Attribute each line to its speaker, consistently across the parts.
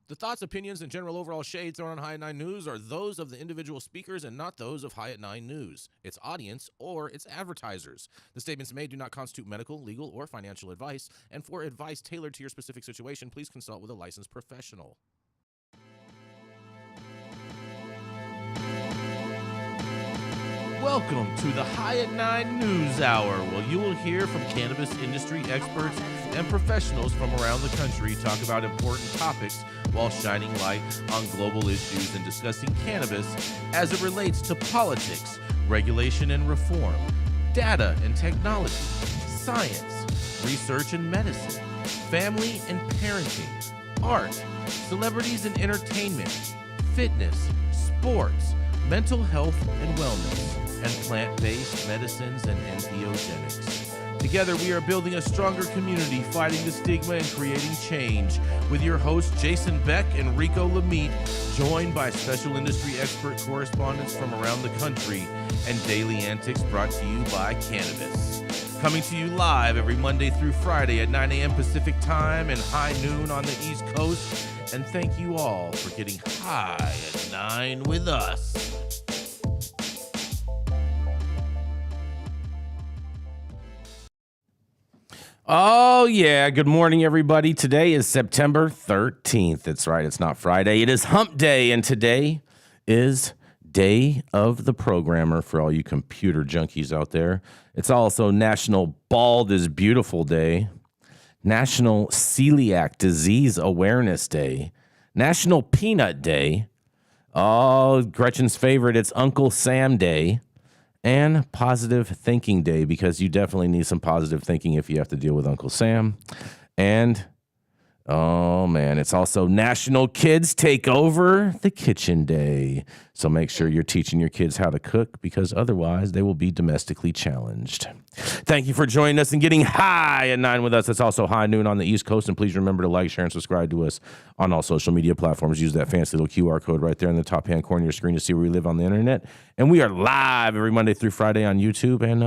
Speaker 1: The thoughts, opinions, and general overall shade thrown on High at 9 News are those of the individual speakers and not those of High at 9 News, its audience, or its advertisers. The statements made do not constitute medical, legal, or financial advice, and for advice tailored to your specific situation, please consult with a licensed professional. Welcome to the High at 9 News Hour, where you will hear from cannabis industry experts and professionals from around the country talk about important topics while shining light on global issues and discussing cannabis as it relates to politics, regulation and reform, data and technology, science, research and medicine, family and parenting, art, celebrities and entertainment, fitness, sports, mental health and wellness, and plant-based medicines and entheogenics. Together, we are building a stronger community, fighting the stigma and creating change. With your hosts, Jason Beck and Rico Lamitte, joined by special industry expert correspondents from around the country, and daily antics brought to you by Cannabis. Coming to you live every Monday through Friday at 9 a.m. Pacific Time and high noon on the East Coast. And thank you all for getting high at 9 with us. Oh, yeah. Good morning, everybody. Today is September 13th. That's right. It's not Friday. It is Hump Day, and today is Day of the Programmer for all you computer junkies out there. It's also National Bald is Beautiful Day, National Celiac Disease Awareness Day, National Peanut Day, oh, Gretchen's favorite, it's Uncle Sam Day, and Positive Thinking Day, because you definitely need some positive thinking if you have to deal with Uncle Sam. And, oh man, it's also National Kids Take Over the Kitchen Day. So make sure you're teaching your kids how to cook, because otherwise they will be domestically challenged. Thank you for joining us and getting high at 9 with us. It's also high noon on the East Coast. And please remember to like, share, and subscribe to us on all social media platforms. Use that fancy little QR code right there in the top hand corner of your screen to see where we live on the internet. And we are live every Monday through Friday on YouTube and,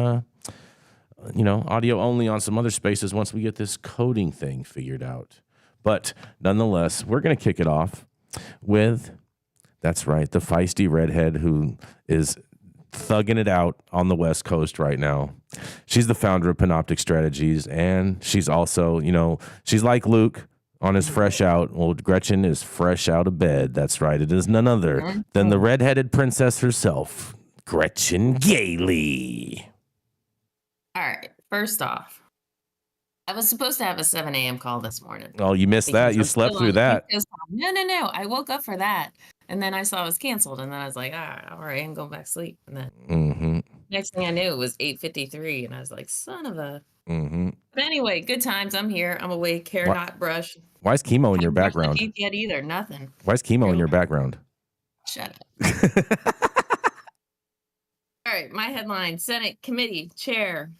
Speaker 1: audio only on some other spaces once we get this coding thing figured out. But nonetheless, we're going to kick it off with, that's right, the feisty redhead who is thugging it out on the West Coast right now. She's the founder of Panoptic Strategies, and she's also, she's like Luke on his fresh out. Well, Gretchen is fresh out of bed. That's right. It is none other than the redheaded princess herself, Gretchen Gailey.
Speaker 2: All right. First off, I was supposed to have a 7 a.m. call this morning.
Speaker 1: Oh, you missed that. You slept through that.
Speaker 2: No. I woke up for that. And then I saw it was canceled. And then I was like, all right, I'm going back to sleep. And then next thing I knew, it was 8:53. And I was like, son of a. But anyway, good times. I'm here. I'm awake. Hair not brushed.
Speaker 1: Why is chemo in your background?
Speaker 2: I haven't yet either. Nothing.
Speaker 1: Why is chemo in your background?
Speaker 2: Shut up. All right. My headline: Senate Committee Chair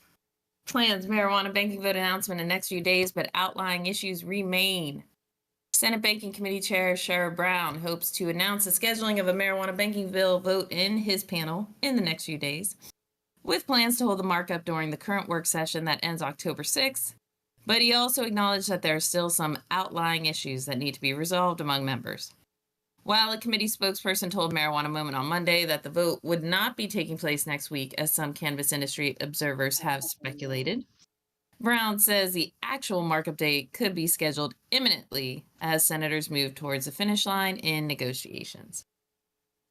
Speaker 2: plans marijuana banking vote announcement in the next few days, but outlying issues remain. Senate Banking Committee Chair Schafer Brown hopes to announce the scheduling of a marijuana banking bill vote in his panel in the next few days, with plans to hold the markup during the current work session that ends October 6th. But he also acknowledged that there are still some outlying issues that need to be resolved among members. While a committee spokesperson told Marijuana Moment on Monday that the vote would not be taking place next week, as some cannabis industry observers have speculated, Brown says the actual markup date could be scheduled imminently as senators move towards the finish line in negotiations.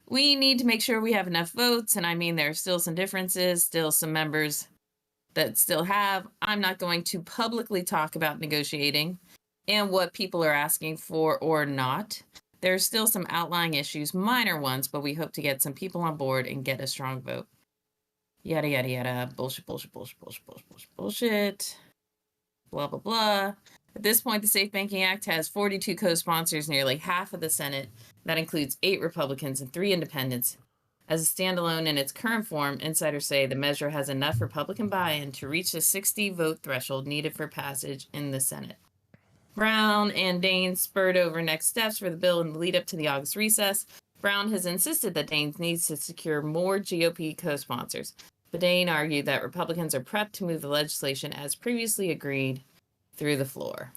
Speaker 2: We need to make sure we have enough votes, and I mean there are still some differences, still some members that still have. I'm not going to publicly talk about negotiating and what people are asking for or not. There's still some outlying issues, minor ones, but we hope to get some people on board and get a strong vote. Yada, yada, yada. Bullshit. Blah, blah, blah. At this point, the Safe Banking Act has 42 co-sponsors, nearly half of the Senate. That includes 8 Republicans and 3 independents. As a standalone in its current form, insiders say the measure has enough Republican buy-in to reach the 60-vote threshold needed for passage in the Senate. Brown and Dane spurred over next steps for the bill in the lead-up to the August recess. Brown has insisted that Dane needs to secure more GOP co-sponsors. But Dane argued that Republicans are prepped to move the legislation as previously agreed through the floor.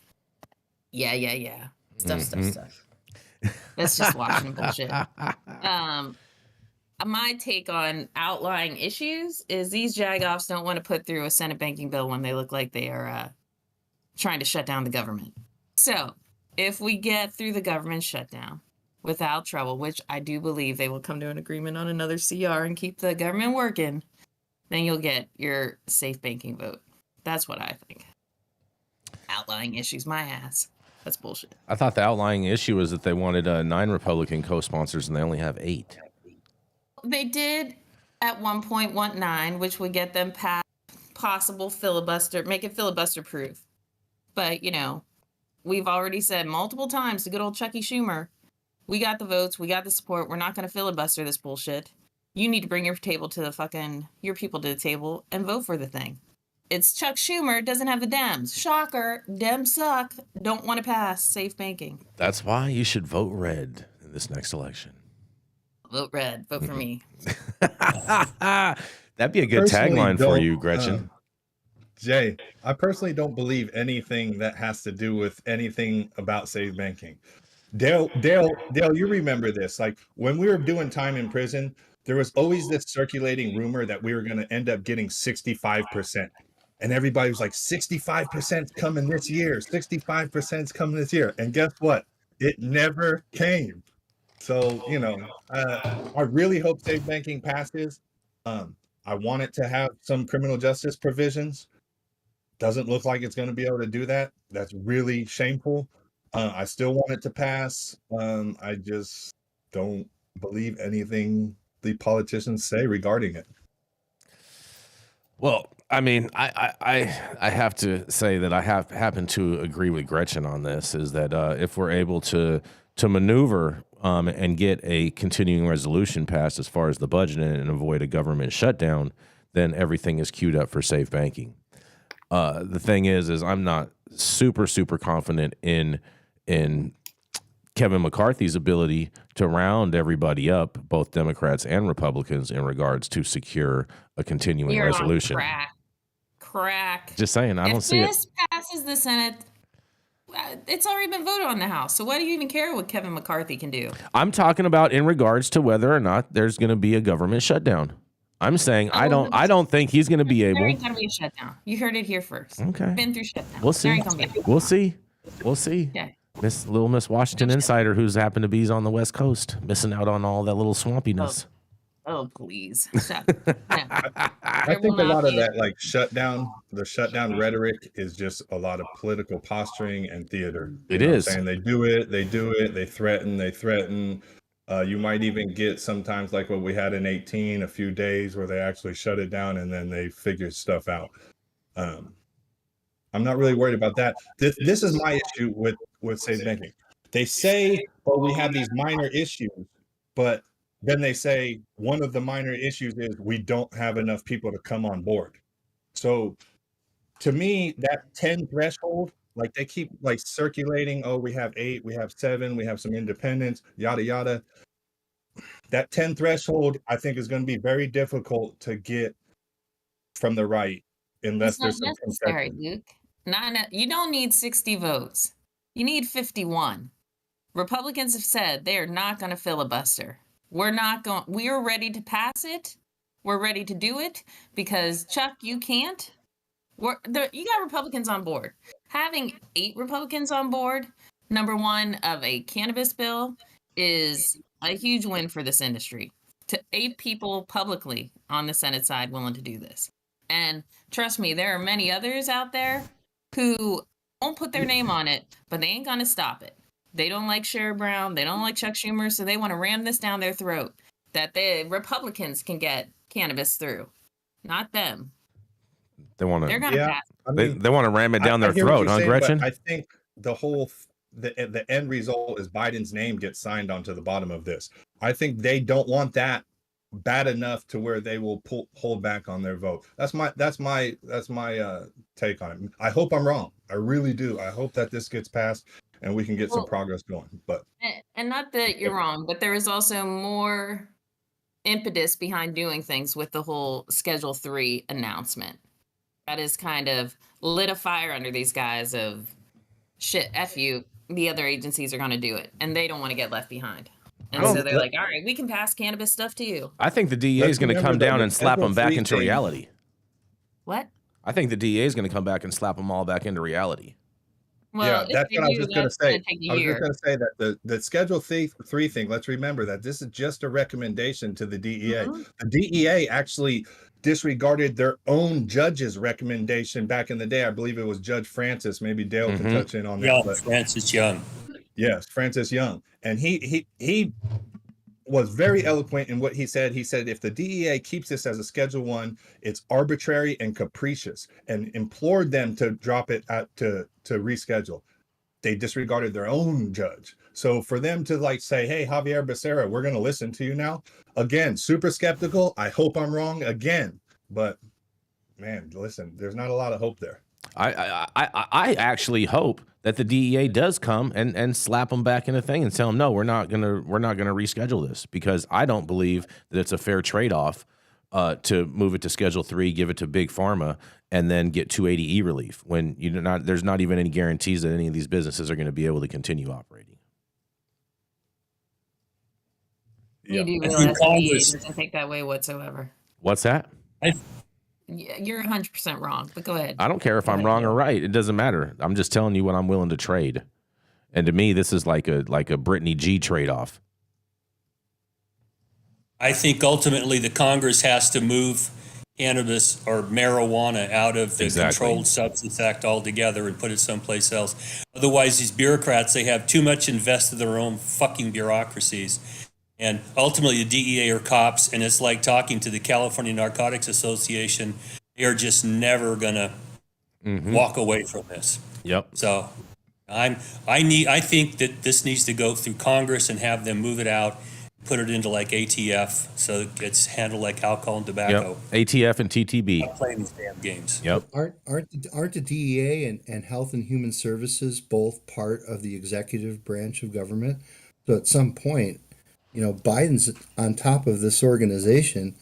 Speaker 2: Yeah. Stuff. That's just Washington bullshit. My take on outlying issues is these jagoffs don't want to put through a Senate banking bill when they look like they are trying to shut down the government. So if we get through the government shutdown without trouble, which I do believe they will come to an agreement on another CR and keep the government working, then you'll get your safe banking vote. That's what I think. Outlying issues, my ass. That's bullshit.
Speaker 1: I thought the outlying issue was that they wanted 9 Republican co-sponsors and they only have 8.
Speaker 2: They did at one point want 9, which would get them past possible filibuster, make it filibuster proof. But, you know, we've already said multiple times to good old Chucky Schumer, we got the votes, we got the support, we're not going to filibuster this bullshit. You need to bring your people to your people to the table and vote for the thing. It's Chuck Schumer, doesn't have the Dems. Shocker, Dems suck, don't want to pass safe banking.
Speaker 1: That's why you should vote red in this next election.
Speaker 2: Vote red, vote for me.
Speaker 1: That'd be a good tagline for you, Gretchen.
Speaker 3: Jay, I personally don't believe anything that has to do with anything about safe banking. Dale, you remember this? Like when we were doing time in prison, there was always this circulating rumor that we were going to end up getting 65%. And everybody was like, 65% coming this year, 65% coming this year. And guess what? It never came. So, you know, I really hope safe banking passes. I want it to have some criminal justice provisions. Doesn't look like it's going to be able to do that. That's really shameful. I still want it to pass. I just don't believe anything the politicians say regarding it.
Speaker 1: Well, I mean, I have to say that I happen to agree with Gretchen on this, is that if we're able to maneuver and get a continuing resolution passed as far as the budget and avoid a government shutdown, then everything is queued up for safe banking. The thing is I'm not super confident in Kevin McCarthy's ability to round everybody up, both Democrats and Republicans, in regards to secure a continuing resolution.
Speaker 2: Crack.
Speaker 1: Just saying, I don't see it.
Speaker 2: If this passes the Senate, it's already been voted on in the House. So why do you even care what Kevin McCarthy can do?
Speaker 1: I'm talking about in regards to whether or not there's going to be a government shutdown. I'm saying I don't think he's going to be able.
Speaker 2: There ain't going to be a shutdown. You heard it here first.
Speaker 1: Okay.
Speaker 2: Been through shutdown.
Speaker 1: We'll see. We'll see.
Speaker 2: Okay.
Speaker 1: Miss Washington Insider, who's happened to be on the West Coast, missing out on all that little swampiness.
Speaker 2: Oh, please.
Speaker 3: I think a lot of that, like the shutdown rhetoric is just a lot of political posturing and theater.
Speaker 1: It is.
Speaker 3: Saying they do it, they threaten. You might even get sometimes like what we had in 2018, a few days where they actually shut it down and then they figured stuff out. I'm not really worried about that. This is my issue with safe banking. They say, oh, we have these minor issues, but then they say one of the minor issues is we don't have enough people to come on board. So to me, that 10 threshold, like they keep like circulating, oh, we have 8, we have 7, we have some independents, yada, yada. That 10 threshold, I think, is going to be very difficult to get from the right unless there's some
Speaker 2: necessary, Luke. You don't need 60 votes. You need 51. Republicans have said they are not going to filibuster. We are ready to pass it. We're ready to do it because Chuck, you can't. You got Republicans on board. Having 8 Republicans on board, number one, of a cannabis bill is a huge win for this industry. To 8 people publicly on the Senate side willing to do this. And trust me, there are many others out there who won't put their name on it, but they ain't going to stop it. They don't like Sherrod Brown. They don't like Chuck Schumer. So they want to ram this down their throat that the Republicans can get cannabis through, not them.
Speaker 1: They want to.
Speaker 2: They're going to pass.
Speaker 1: They want to ram it down their throat, huh, Gretchen?
Speaker 3: I think the end result is Biden's name gets signed onto the bottom of this. I think they don't want that bad enough to where they will hold back on their vote. That's my take on it. I hope I'm wrong. I really do. I hope that this gets passed and we can get some progress going. But
Speaker 2: and not that you're wrong, but there is also more impetus behind doing things with the whole Schedule 3 announcement. That is kind of lit a fire under these guys of shit, F you. the other agencies are going to do it, and they don't want to get left behind. And
Speaker 1: Oh,
Speaker 2: so they're like, all right, we can pass cannabis stuff to you.
Speaker 1: I think the DEA is
Speaker 3: Let's
Speaker 1: going to
Speaker 3: remember
Speaker 1: come
Speaker 3: that
Speaker 1: down
Speaker 3: the
Speaker 1: and slap them
Speaker 3: Schedule
Speaker 1: back
Speaker 3: 3
Speaker 1: into
Speaker 3: thing-
Speaker 1: reality.
Speaker 2: What?
Speaker 1: I think the DEA is going to come back and slap them all back into reality.
Speaker 2: Well,
Speaker 3: Yeah,
Speaker 2: if
Speaker 3: that's
Speaker 2: they
Speaker 3: what I was
Speaker 2: do,
Speaker 3: just going to
Speaker 2: that's going
Speaker 3: say.
Speaker 2: to take a
Speaker 3: I was just
Speaker 2: year.
Speaker 3: going to say that the Schedule 3 thing, let's remember that this is just a recommendation to the DEA.
Speaker 2: Mhm.
Speaker 3: The DEA actually disregarded their own judge's recommendation back in the day. I believe it was Judge Francis. Maybe Dale can touch in on that.
Speaker 4: Young,
Speaker 3: But
Speaker 4: Francis Young.
Speaker 3: yes, Francis Young. And he was very eloquent in what he said. He said, if the DEA keeps this as a Schedule 1, it's arbitrary and capricious, and implored them to drop it to reschedule. They disregarded their own judge. So for them to like say, hey, Javier Becerra, we're going to listen to you now. Again, super skeptical. I hope I'm wrong again. But man, listen, there's not a lot of hope there.
Speaker 1: I actually hope that the DEA does come and slap them back in a thing and tell them, no, we're not gonna reschedule this, because I don't believe that it's a fair trade-off to move it to Schedule 3, give it to Big Pharma, and then get 280E relief when there's not even any guarantees that any of these businesses are going to be able to continue operating.
Speaker 2: You do
Speaker 4: I
Speaker 2: realize
Speaker 4: think
Speaker 2: the DEA
Speaker 4: Congress-
Speaker 2: doesn't think that way whatsoever.
Speaker 1: What's that?
Speaker 2: Yeah, you're 100% wrong, but go ahead.
Speaker 1: I don't care if I'm wrong or right. It doesn't matter. I'm just telling you what I'm willing to trade. And to me, this is like a Brittany G trade-off.
Speaker 4: I think ultimately the Congress has to move cannabis or marijuana out of the
Speaker 1: Exactly.
Speaker 4: Controlled Substance Act altogether and put it someplace else. Otherwise, these bureaucrats, they have too much invested in their own fucking bureaucracies. And ultimately, the DEA are cops, and it's like talking to the California Narcotics Association. They're just never gonna walk away from this.
Speaker 1: Yep.
Speaker 4: So, I think that this needs to go through Congress and have them move it out, put it into like ATF, so it gets handled like alcohol and tobacco.
Speaker 1: Yep. ATF and TTB.
Speaker 4: Playing these damn games.
Speaker 1: Yep.
Speaker 5: Aren't the DEA and Health and Human Services both part of the executive branch of government? So at some point, Biden's on top of this organization.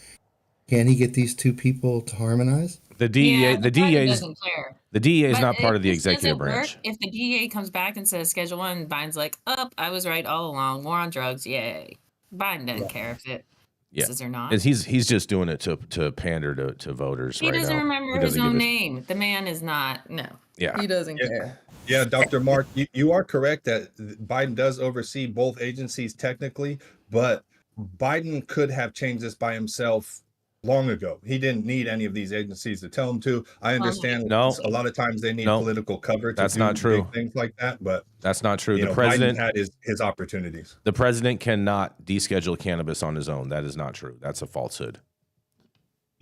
Speaker 5: Can he get these two people to harmonize?
Speaker 1: The DEA,
Speaker 2: but Biden doesn't care.
Speaker 1: the DEA is
Speaker 2: But
Speaker 1: not part
Speaker 2: if
Speaker 1: of the
Speaker 2: this
Speaker 1: executive
Speaker 2: doesn't work,
Speaker 1: branch.
Speaker 2: if the DEA comes back and says Schedule 1, Biden's like, I was right all along. War on drugs, yay. Biden doesn't care if it is or not.
Speaker 1: And he's just doing it to pander to voters.
Speaker 2: He
Speaker 1: right
Speaker 2: doesn't
Speaker 1: now.
Speaker 2: remember
Speaker 1: He
Speaker 2: his
Speaker 1: doesn't
Speaker 2: own
Speaker 1: give
Speaker 2: name. The man is not, no.
Speaker 1: Yeah.
Speaker 2: He doesn't
Speaker 3: Yeah.
Speaker 2: care.
Speaker 3: Yeah, Dr. Mark, you are correct that Biden does oversee both agencies technically, but Biden could have changed this by himself long ago. He didn't need any of these agencies to tell him to. I understand
Speaker 1: No.
Speaker 3: a lot of times they need
Speaker 1: No.
Speaker 3: political cover to
Speaker 1: That's
Speaker 3: do
Speaker 1: not true.
Speaker 3: big things like that, but
Speaker 1: That's not true. The
Speaker 3: Biden
Speaker 1: president
Speaker 3: had his opportunities.
Speaker 1: the president cannot deschedule cannabis on his own. That is not true. That's a falsehood.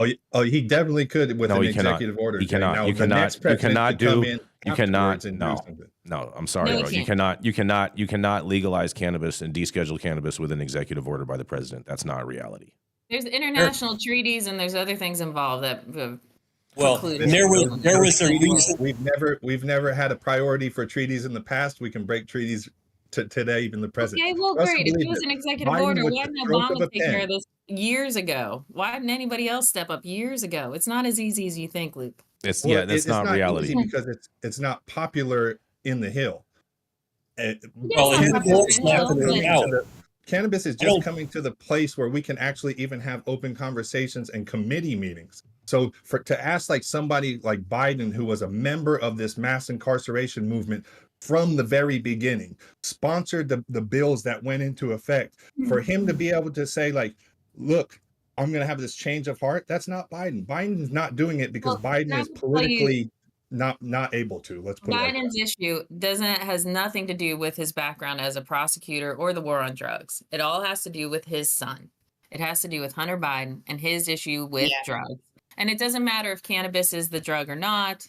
Speaker 3: He definitely could with
Speaker 1: No,
Speaker 3: an
Speaker 1: he cannot.
Speaker 3: executive order.
Speaker 1: He cannot.
Speaker 3: Now,
Speaker 1: You
Speaker 3: the
Speaker 1: cannot.
Speaker 3: next
Speaker 1: You
Speaker 3: president
Speaker 1: cannot
Speaker 3: could come
Speaker 1: do.
Speaker 3: in
Speaker 1: You cannot.
Speaker 3: afterwards and do
Speaker 1: No.
Speaker 3: something.
Speaker 1: No, I'm sorry,
Speaker 2: No, he
Speaker 1: bro. You
Speaker 2: can't.
Speaker 1: cannot legalize cannabis and deschedule cannabis with an executive order by the president. That's not a reality.
Speaker 2: There's international treaties and there's other things involved that
Speaker 4: Well,
Speaker 2: preclude
Speaker 4: and there was a reason.
Speaker 3: We've never had a priority for treaties in the past. We can break treaties today, even the present.
Speaker 2: Okay, well,
Speaker 3: Trust
Speaker 2: great.
Speaker 3: and
Speaker 2: If it
Speaker 3: believe
Speaker 2: was
Speaker 3: it.
Speaker 2: an executive
Speaker 3: Biden,
Speaker 2: order,
Speaker 3: with
Speaker 2: why
Speaker 3: the
Speaker 2: didn't
Speaker 3: stroke of
Speaker 2: Obama
Speaker 3: a
Speaker 2: take care
Speaker 3: pen-
Speaker 2: of this years ago? Why didn't anybody else step up years ago? It's not as easy as you think, Luke.
Speaker 1: That's
Speaker 3: Well,
Speaker 1: that's
Speaker 3: it's
Speaker 1: not reality.
Speaker 3: easy because it's not popular in the Hill.
Speaker 4: Well,
Speaker 2: Yes,
Speaker 4: and
Speaker 2: I'm
Speaker 4: the court's
Speaker 2: not
Speaker 4: not
Speaker 2: gonna
Speaker 4: going
Speaker 2: help,
Speaker 4: to
Speaker 2: but-
Speaker 4: out.
Speaker 3: Cannabis is
Speaker 4: I don't-
Speaker 3: just coming to the place where we can actually even have open conversations and committee meetings. So to ask like somebody like Biden, who was a member of this mass incarceration movement from the very beginning, sponsored the bills that went into effect, for him to be able to say like, look, I'm going to have this change of heart. That's not Biden. Biden's not doing it because
Speaker 2: Well,
Speaker 3: Biden
Speaker 2: let
Speaker 3: is
Speaker 2: me tell you-
Speaker 3: politically not able to. Let's put it like that.
Speaker 2: Biden's issue has nothing to do with his background as a prosecutor or the war on drugs. It all has to do with his son. It has to do with Hunter Biden and his issue with drugs. And it doesn't matter if cannabis is the drug or not.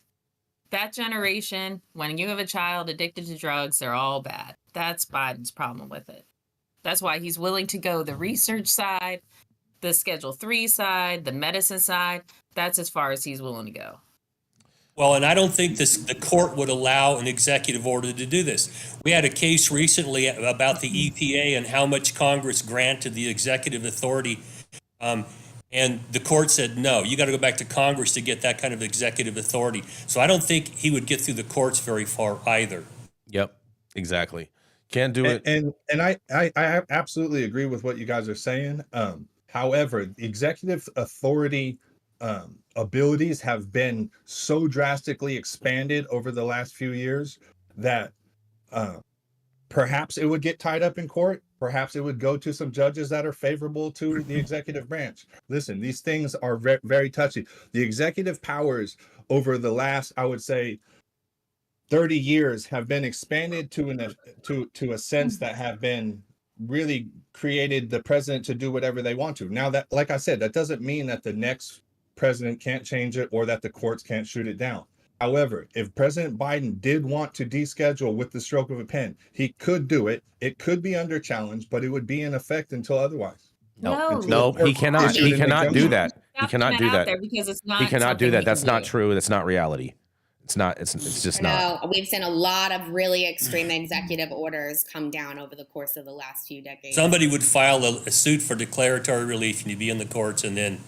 Speaker 2: That generation, when you have a child addicted to drugs, they're all bad. That's Biden's problem with it. That's why he's willing to go the research side, the Schedule 3 side, the medicine side. That's as far as he's willing to go.
Speaker 4: Well, and I don't think the court would allow an executive order to do this. We had a case recently about the EPA and how much Congress granted the executive authority. And the court said, no, you got to go back to Congress to get that kind of executive authority. So I don't think he would get through the courts very far either.
Speaker 1: Yep. Exactly. Can't do it.
Speaker 3: And I absolutely agree with what you guys are saying. However, the executive authority abilities have been so drastically expanded over the last few years that perhaps it would get tied up in court. Perhaps it would go to some judges that are favorable to the executive branch. Listen, these things are very, very touchy. The executive powers over the last, I would say, 30 years have been expanded to a sense that have been really created the president to do whatever they want to. Now, that, like I said, that doesn't mean that the next president can't change it or that the courts can't shoot it down. However, if President Biden did want to deschedule with the stroke of a pen, he could do it. It could be under challenge, but it would be in effect until otherwise.
Speaker 1: No, he cannot. He cannot do that. He cannot do that.
Speaker 2: Because it's not
Speaker 1: He cannot do
Speaker 2: something
Speaker 1: that.
Speaker 2: he
Speaker 1: That's
Speaker 2: can
Speaker 1: not
Speaker 2: do.
Speaker 1: true. That's not reality. It's not. It's just not.
Speaker 6: No, we've seen a lot of really extreme executive orders come down over the course of the last few decades.
Speaker 4: Somebody would file a suit for declaratory relief and you'd be in the courts, and then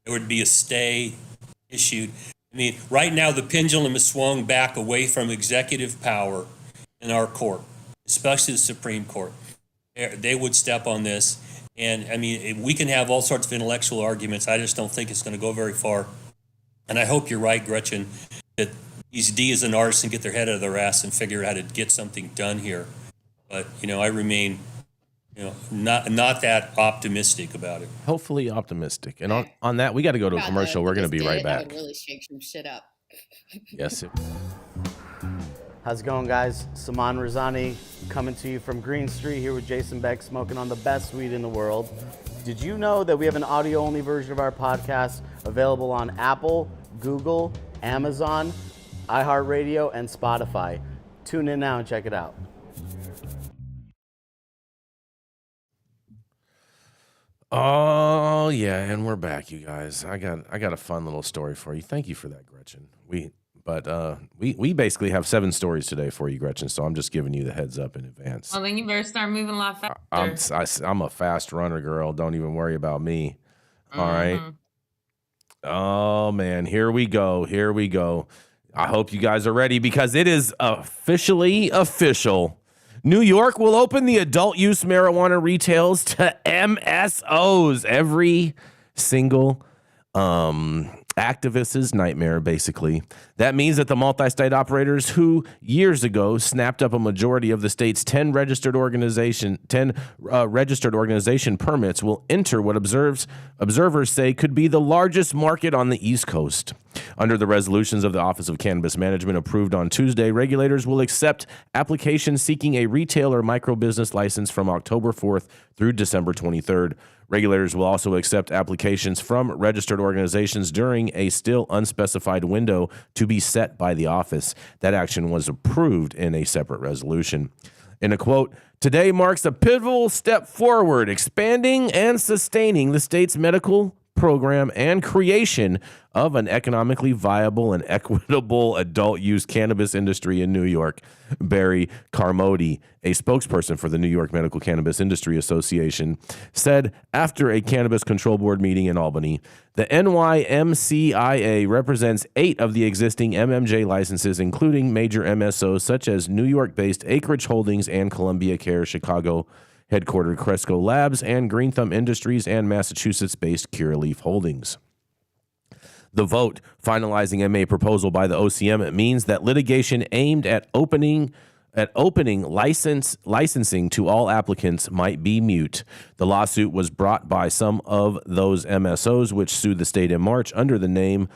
Speaker 4: there would be a stay issued. I mean, right now the pendulum has swung back away from executive power in our court, especially the Supreme Court. They would step on this. And I mean, we can have all sorts of intellectual arguments. I just don't think it's going to go very far. And I hope you're right, Gretchen, that these D as an artist and get their head out of their ass and figure out how to get something done here. But, I remain, not that optimistic about it.
Speaker 1: Hopefully optimistic. And on that, we got to go to a commercial. We're going to be right back.
Speaker 6: That would really shake some shit up.
Speaker 1: Yes.
Speaker 7: How's it going, guys? Saman Razani coming to you from Green Street here with Jason Beck, smoking on the best weed in the world. Did you know that we have an audio-only version of our podcast available on Apple, Google, Amazon, iHeartRadio, and Spotify? Tune in now and check it out.
Speaker 1: Oh yeah, and we're back, you guys. I got a fun little story for you. Thank you for that, Gretchen. We basically have 7 stories today for you, Gretchen. So I'm just giving you the heads up in advance.
Speaker 2: Well, then you better start moving a lot faster.
Speaker 1: I'm a fast runner, girl. Don't even worry about me. All right. Oh man, here we go. I hope you guys are ready because it is officially official. New York will open the adult use marijuana retails to MSOs. Every single activist's nightmare, basically. That means that the multi-state operators who years ago snapped up a majority of the state's 10 registered organization permits will enter what observers say could be the largest market on the East Coast. Under the resolutions of the Office of Cannabis Management approved on Tuesday, regulators will accept applications seeking a retail or micro-business license from October 4th through December 23rd. Regulators will also accept applications from registered organizations during a still unspecified window to be set by the office. That action was approved in a separate resolution. In a quote, "Today marks a pivotal step forward, expanding and sustaining the state's medical program and creation of an economically viable and equitable adult use cannabis industry in New York," Barry Carmody, a spokesperson for the New York Medical Cannabis Industry Association, said after a Cannabis Control Board meeting in Albany. The NYMCIA represents 8 of the existing MMJ licenses, including major MSOs such as New York-based Acreage Holdings and Columbia Care, Chicago headquartered Cresco Labs, and Green Thumb Industries, and Massachusetts-based Curaleaf Holdings. The vote finalizing MA proposal by the OCM means that litigation aimed at opening licensing to all applicants might be moot. The lawsuit was brought by some of those MSOs, which sued the state in March under the name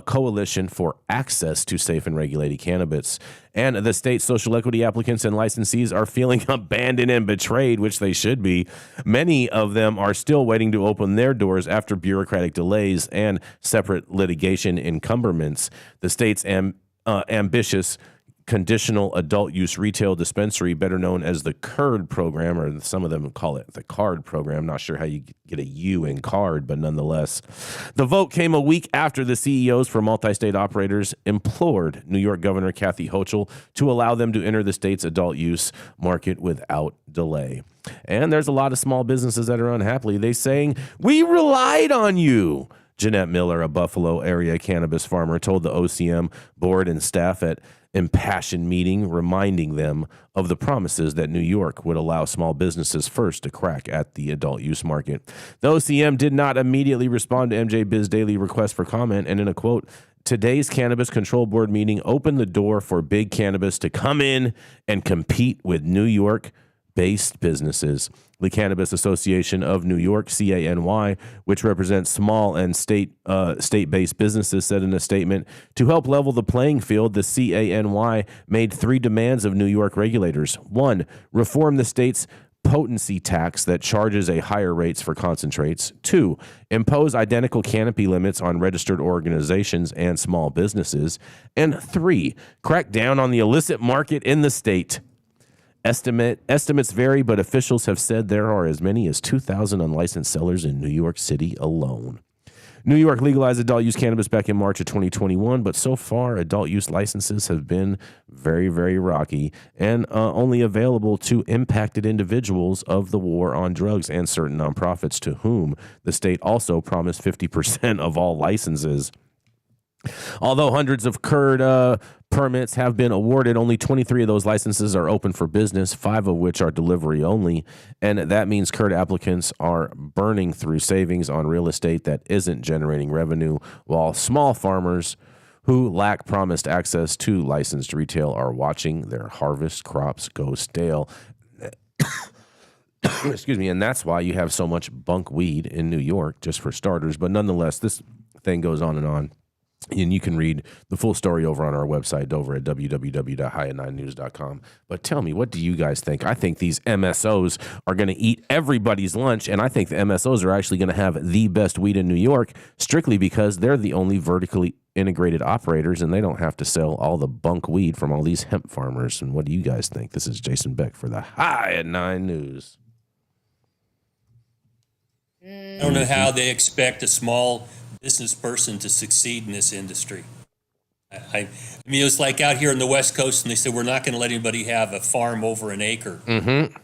Speaker 1: Coalition for Access to Safe and Regulated Cannabis. And the state's social equity applicants and licensees are feeling abandoned and betrayed, which they should be. Many of them are still waiting to open their doors after bureaucratic delays and separate litigation encumberments. The state's ambitious conditional adult use retail dispensary, better known as the CURD program, or some of them call it the CARD program. Not sure how you get a U in CARD, but nonetheless. The vote came a week after the CEOs for multi-state operators implored New York Governor Kathy Hochul to allow them to enter the state's adult use market without delay. And there's a lot of small businesses that are unhappy. They saying, "We relied on you. Jeanette Miller, a Buffalo area cannabis farmer, told the OCM board and staff at impassioned meeting, reminding them of the promises that New York would allow small businesses first to crack at the adult use market. The OCM did not immediately respond to MJ Biz Daily request for comment, and in a quote, today's Cannabis Control Board meeting opened the door for big cannabis to come in and compete with New York-based businesses. The Cannabis Association of New York, CANY, which represents small and state-based businesses, said in a statement, to help level the playing field, the CANY made 3 demands of New York regulators. 1, reform the state's potency tax that charges a higher rates for concentrates. 2, impose identical canopy limits on registered organizations and small businesses. And 3, crack down on the illicit market in the state. Estimates vary, but officials have said there are as many as 2,000 unlicensed sellers in New York City alone. New York legalized adult use cannabis back in March of 2021, but so far adult use licenses have been very, very rocky and only available to impacted individuals of the war on drugs and certain nonprofits to whom the state also promised 50% of all licenses. Although hundreds of CURD permits have been awarded, only 23 of those licenses are open for business, 5 of which are delivery only. And that means CURD applicants are burning through savings on real estate that isn't generating revenue, while small farmers who lack promised access to licensed retail are watching their harvest crops go stale. Excuse me. And that's why you have so much bunk weed in New York, just for starters. But nonetheless, this thing goes on and on. And you can read the full story over on our website, over at www.high9news.com. But tell me, what do you guys think? I think these MSOs are going to eat everybody's lunch, and I think the MSOs are actually going to have the best weed in New York, strictly because they're the only vertically integrated operators, and they don't have to sell all the bunk weed from all these hemp farmers. And what do you guys think? This is Jason Beck for the High at 9 News.
Speaker 4: I don't know how they expect a small business person to succeed in this industry. I mean, it's like out here on the West Coast, and they said, we're not going to let anybody have a farm over an acre. Mm-hmm.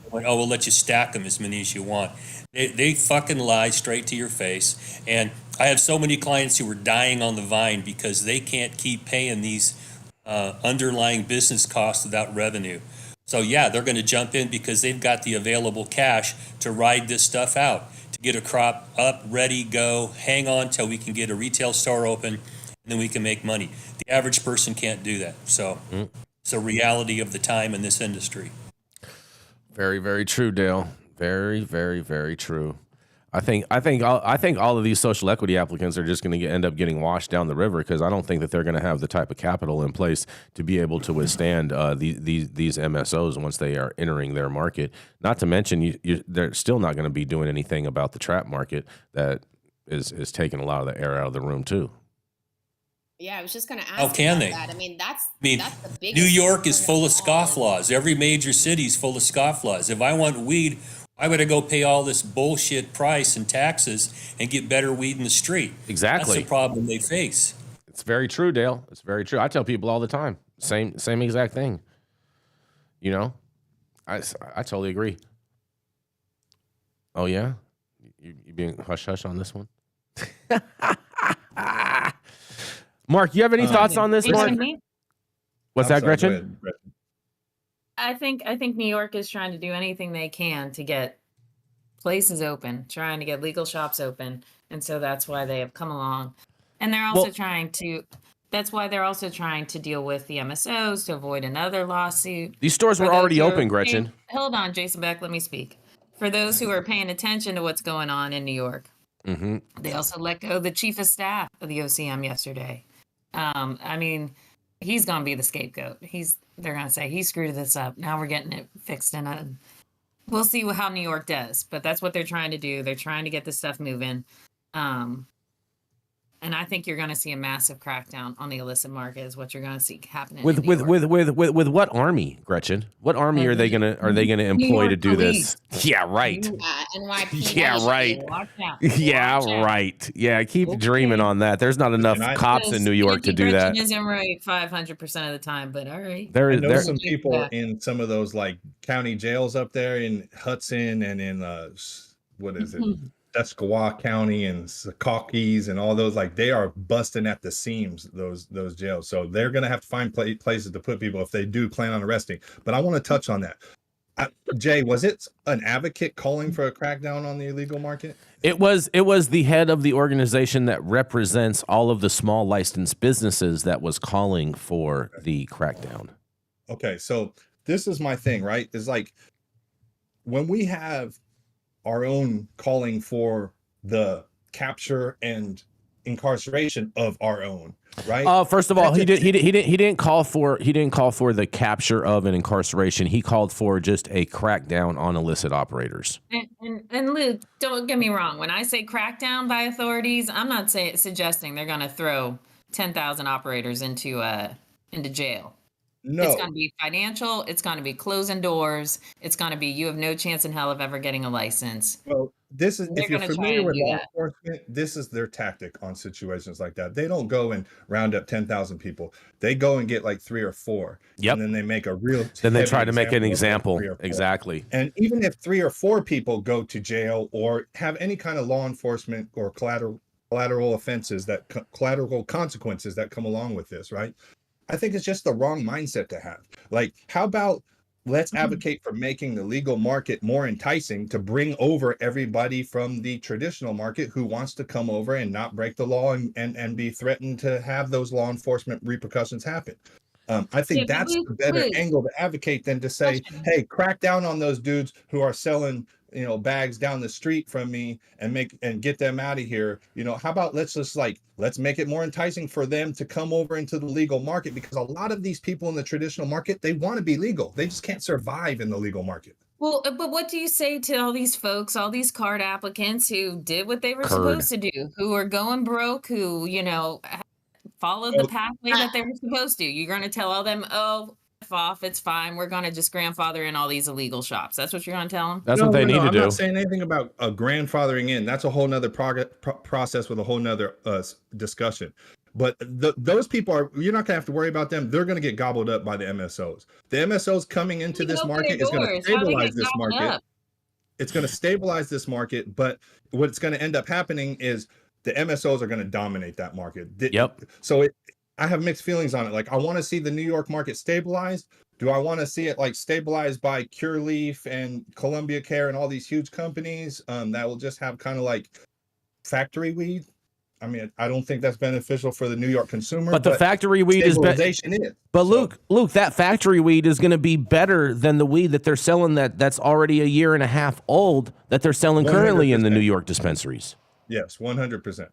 Speaker 4: Went, oh, we'll let you stack them as many as you want. They fucking lie straight to your face. And I have so many clients who are dying on the vine because they can't keep paying these underlying business costs without revenue. So yeah, they're going to jump in because they've got the available cash to ride this stuff out, to get a crop up, ready, go, hang on till we can get a retail store open, and then we can make money. The average person can't do that. So it's a reality of the time in this industry.
Speaker 1: Very, very true, Dale. Very, very, very true. I think all of these social equity applicants are just going to end up getting washed down the river, because I don't think that they're going to have the type of capital in place to be able to withstand these MSOs once they are entering their market. Not to mention, they're still not going to be doing anything about the trap market that is taking a lot of the air out of the room too.
Speaker 6: Yeah, I was just going to ask.
Speaker 4: How can they?
Speaker 6: That. I mean, that's the biggest.
Speaker 4: New York is full of scofflaws. Every major city is full of scofflaws. If I want weed, why would I go pay all this bullshit price and taxes and get better weed in the street?
Speaker 1: Exactly.
Speaker 4: That's the problem they face.
Speaker 1: It's very true, Dale. It's very true. I tell people all the time, same exact thing. You know, I totally agree. Oh yeah, you being hush hush on this one? Mark, you have any thoughts on this, Mark? What's that, Gretchen?
Speaker 3: Go ahead, Gretchen.
Speaker 2: I think New York is trying to do anything they can to get places open, trying to get legal shops open, and so that's why they have come along. And they're also that's why they're also trying to deal with the MSOs to avoid another lawsuit.
Speaker 1: These stores were already open, Gretchen.
Speaker 2: Hold on, Jason Beck, let me speak. For those who are paying attention to what's going on in New York, they also let go the chief of staff of the OCM yesterday. I mean, he's going to be the scapegoat. They're going to say he screwed this up. Now we're getting it fixed, and we'll see how New York does. But that's what they're trying to do. They're trying to get this stuff moving. And I think you're going to see a massive crackdown on the illicit market is what you're going to see happening.
Speaker 1: With what army, Gretchen? What army are they gonna employ to do this? Yeah, right.
Speaker 6: NYPD.
Speaker 1: Yeah, right.
Speaker 2: Watch out.
Speaker 1: Yeah,
Speaker 2: Watch out.
Speaker 1: right. Yeah, keep dreaming on that. There's not enough cops in New York to do that.
Speaker 2: Isn't right 500% of the time, but all right.
Speaker 3: I know some people in some of those like county jails up there in Hudson and in what is it? Tuscarawas County and Secaucus and all those, like they are busting at the seams, those jails. So they're going to have to find places to put people if they do plan on arresting. But I want to touch on that. Jay, was it an advocate calling for a crackdown on the illegal market?
Speaker 1: It was the head of the organization that represents all of the small licensed businesses that was calling for the crackdown.
Speaker 3: Okay, so this is my thing, right? Is like when we have our own calling for the capture and incarceration of our own, right?
Speaker 1: First of all, he didn't call for the capture of an incarceration. He called for just a crackdown on illicit operators.
Speaker 2: And Luke, don't get me wrong. When I say crackdown by authorities, I'm not suggesting they're going to throw 10,000 operators into jail.
Speaker 3: No,
Speaker 2: It's going to be financial. It's going to be closing doors. It's going to be you have no chance in hell of ever getting a license.
Speaker 3: well, this is
Speaker 2: They're
Speaker 3: if you're
Speaker 2: gonna try
Speaker 3: familiar
Speaker 2: and
Speaker 3: with
Speaker 2: do
Speaker 3: law
Speaker 2: that.
Speaker 3: enforcement, this is their tactic on situations like that. They don't go and round up 10,000 people. They go and get like 3 or 4.
Speaker 1: Yep.
Speaker 3: And then they make a real.
Speaker 1: Then they
Speaker 3: heavy
Speaker 1: try to make an
Speaker 3: of
Speaker 1: example.
Speaker 3: 3 or 4.
Speaker 1: Exactly.
Speaker 3: And even if 3 or 4 people go to jail or have any kind of law enforcement or collateral offenses collateral consequences that come along with this, right? I think it's just the wrong mindset to have. Like, how about let's advocate for making the legal market more enticing to bring over everybody from the traditional market who wants to come over and not break the law and be threatened to have those law enforcement repercussions happen. I think that's a better angle to advocate than to say, hey, crack down on those dudes who are selling, bags down the street from me and get them out of here. How about let's make it more enticing for them to come over into the legal market, because a lot of these people in the traditional market, they want to be legal. They just can't survive in the legal market.
Speaker 2: Well, but what do you say to all these folks, all these card applicants who did what they were supposed to do, who are going broke, who, followed the pathway that they were supposed to? You're going to tell all them, oh, F off, it's fine. We're going to just grandfather in all these illegal shops. That's what you're going to tell them?
Speaker 1: That's what they need to do.
Speaker 3: I'm not saying anything about grandfathering in. That's a whole nother process with a whole nother discussion. But those people you're not going to have to worry about them. They're going to get gobbled up by the MSOs. The MSOs coming into this market is going to stabilize this market. It's going to stabilize this market. But what's going to end up happening is the MSOs are going to dominate that market.
Speaker 1: Yep.
Speaker 3: So I have mixed feelings on it. Like, I want to see the New York market stabilized. Do I want to see it like stabilized by Cureleaf and Columbia Care and all these huge companies that will just have kind of like factory weed? I mean, I don't think that's beneficial for the New York consumer.
Speaker 1: But the factory weed is better. But
Speaker 3: So-
Speaker 1: Luke, that factory weed is going to be better than the weed that they're selling that's already a year and a half old that they're selling currently in the
Speaker 3: 100%.
Speaker 1: New York dispensaries.
Speaker 3: Yes, 100%.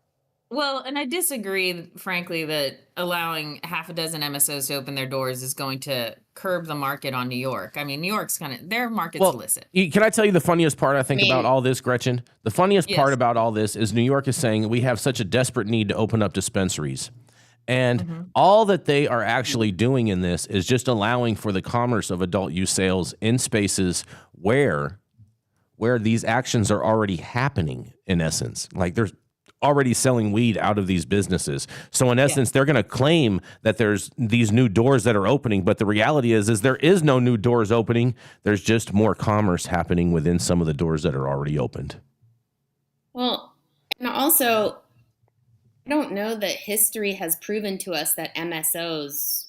Speaker 2: Well, and I disagree, frankly, that allowing half a dozen MSOs to open their doors is going to curb the market on New York. I mean, New York's their market's illicit.
Speaker 1: Can I tell you the funniest part, I think, about all this, Gretchen? The funniest part
Speaker 2: Yes.
Speaker 1: about all this is New York is saying we have such a desperate need to open up dispensaries. And all that they are actually doing in this is just allowing for the commerce of adult use sales in spaces where these actions are already happening, in essence. Like, there's already selling weed out of these businesses. So in essence, they're going to claim that there's these new doors that are opening, but the reality is there is no new doors opening. There's just more commerce happening within some of the doors that are already opened.
Speaker 6: Well, and also, I don't know that history has proven to us that MSOs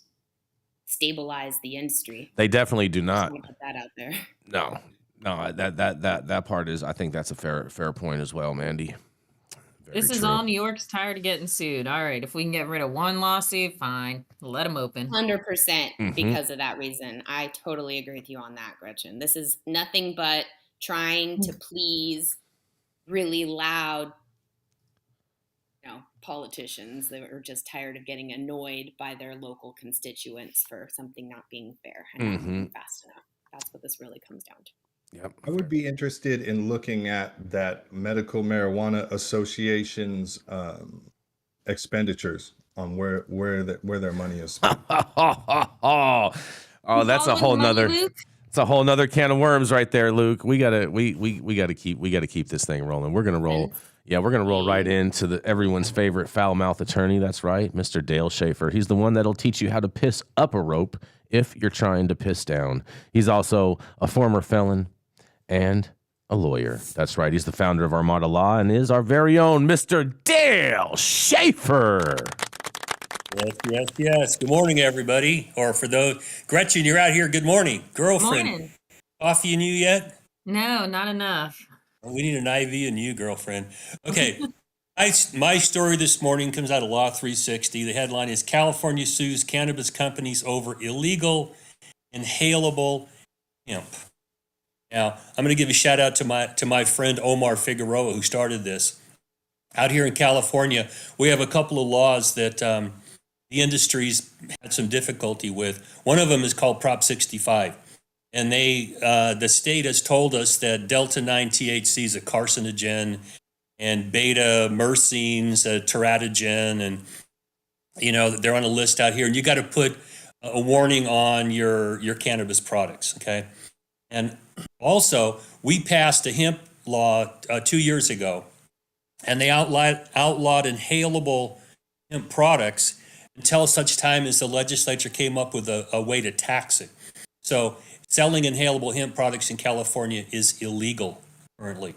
Speaker 6: stabilize the industry.
Speaker 1: They definitely do not.
Speaker 6: I want to put that out there.
Speaker 1: No, that part is, I think that's a fair point as well, Manndie.
Speaker 2: This is all New York's tired of getting sued. All right, if we can get rid of one lawsuit, fine. Let them open.
Speaker 6: 100% because of that reason. I totally agree with you on that, Gretchen. This is nothing but trying to please really loud, politicians that are just tired of getting annoyed by their local constituents for something not being fair and not moving fast enough. That's what this really comes down to.
Speaker 1: Yep.
Speaker 3: I would be interested in looking at that Medical Marijuana Association's expenditures on where their money is spent.
Speaker 1: Oh, that's a whole nother. It's a whole nother can of worms right there, Luke. We gotta keep this thing rolling. We're gonna roll. Yeah, we're gonna roll right into everyone's favorite foul mouth attorney. That's right, Mr. Dale Schafer. He's the one that'll teach you how to piss up a rope if you're trying to piss down. He's also a former felon and a lawyer. That's right. He's the founder of Armada Law and is our very own Mr. Dale Schafer.
Speaker 4: Yes. Good morning, everybody. Or for those, Gretchen, you're out here. Good morning. Girlfriend,
Speaker 2: Morning.
Speaker 4: coffee in you yet?
Speaker 2: No, not enough.
Speaker 4: We need an IV in you, girlfriend. Okay. My story this morning comes out of Law 360. The headline is California sues cannabis companies over illegal inhalable hemp. Now, I'm going to give a shout out to my friend Omar Figueroa, who started this. Out here in California, we have a couple of laws that the industry's had some difficulty with. One of them is called Prop 65. And the state has told us that Delta 9 THC is a carcinogen and beta myrcene's a teratogen, and they're on a list out here, and you got to put a warning on your cannabis products, okay? And also, we passed a hemp law 2 years ago, and they outlawed inhalable hemp products until such time as the legislature came up with a way to tax it. So selling inhalable hemp products in California is illegal currently.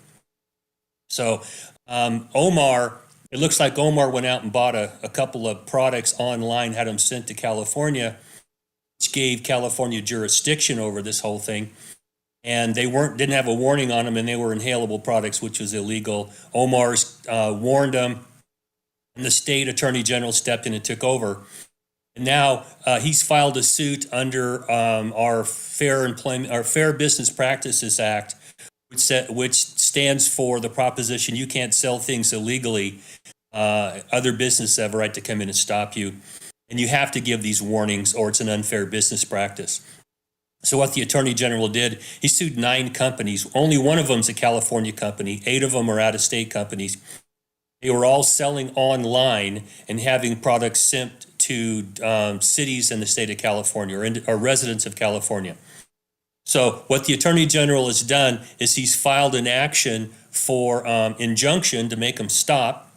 Speaker 4: So it looks like Omar went out and bought a couple of products online, had them sent to California, which gave California jurisdiction over this whole thing. And they didn't have a warning on them, and they were inhalable products, which was illegal. Omar's warned them, and the state attorney general stepped in and took over. And now he's filed a suit under our Fair Business Practices Act, which stands for the proposition you can't sell things illegally. Other businesses have a right to come in and stop you, and you have to give these warnings, or it's an unfair business practice. So what the Attorney General did, he sued 9 companies. Only one of them is a California company. 8 of them are out-of-state companies. They were all selling online and having products sent to cities in the state of California or residents of California. So what the Attorney General has done is he's filed an action for injunction to make them stop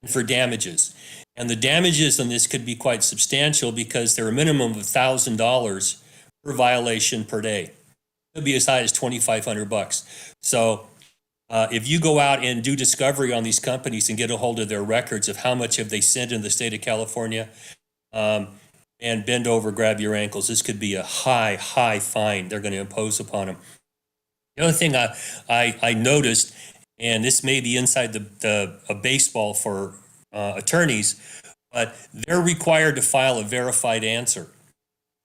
Speaker 4: for damages. And the damages on this could be quite substantial because they're a minimum of $1,000 per violation per day. It could be as high as $2,500. So if you go out and do discovery on these companies and get a hold of their records of how much have they sent in the state of California, and bend over, grab your ankles, this could be a high fine they're going to impose upon them. The other thing I noticed, and this may be inside a baseball for attorneys, but they're required to file a verified answer.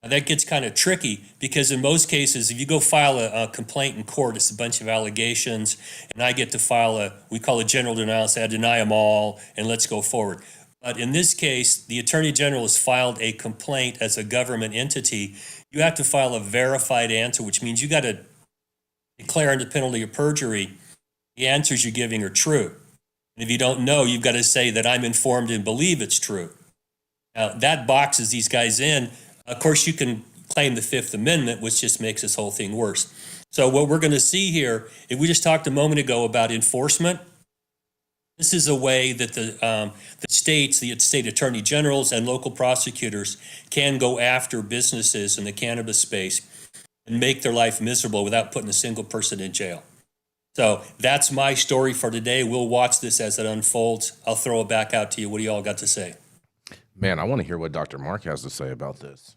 Speaker 4: Now that gets kind of tricky because in most cases, if you go file a complaint in court, it's a bunch of allegations, and I get to file we call a general denial, say I deny them all, and let's go forward. But in this case, the Attorney General has filed a complaint as a government entity. You have to file a verified answer, which means you got to declare under penalty of perjury the answers you're giving are true. And if you don't know, you've got to say that I'm informed and believe it's true. Now, that boxes these guys in. Of course, you can claim the Fifth Amendment, which just makes this whole thing worse. So what we're going to see here, if we just talked a moment ago about enforcement, this is a way that the states, the state attorney generals and local prosecutors can go after businesses in the cannabis space and make their life miserable without putting a single person in jail. So that's my story for today. We'll watch this as it unfolds. I'll throw it back out to you. What do you all got to say?
Speaker 1: Man, I want to hear what Dr. Mark has to say about this.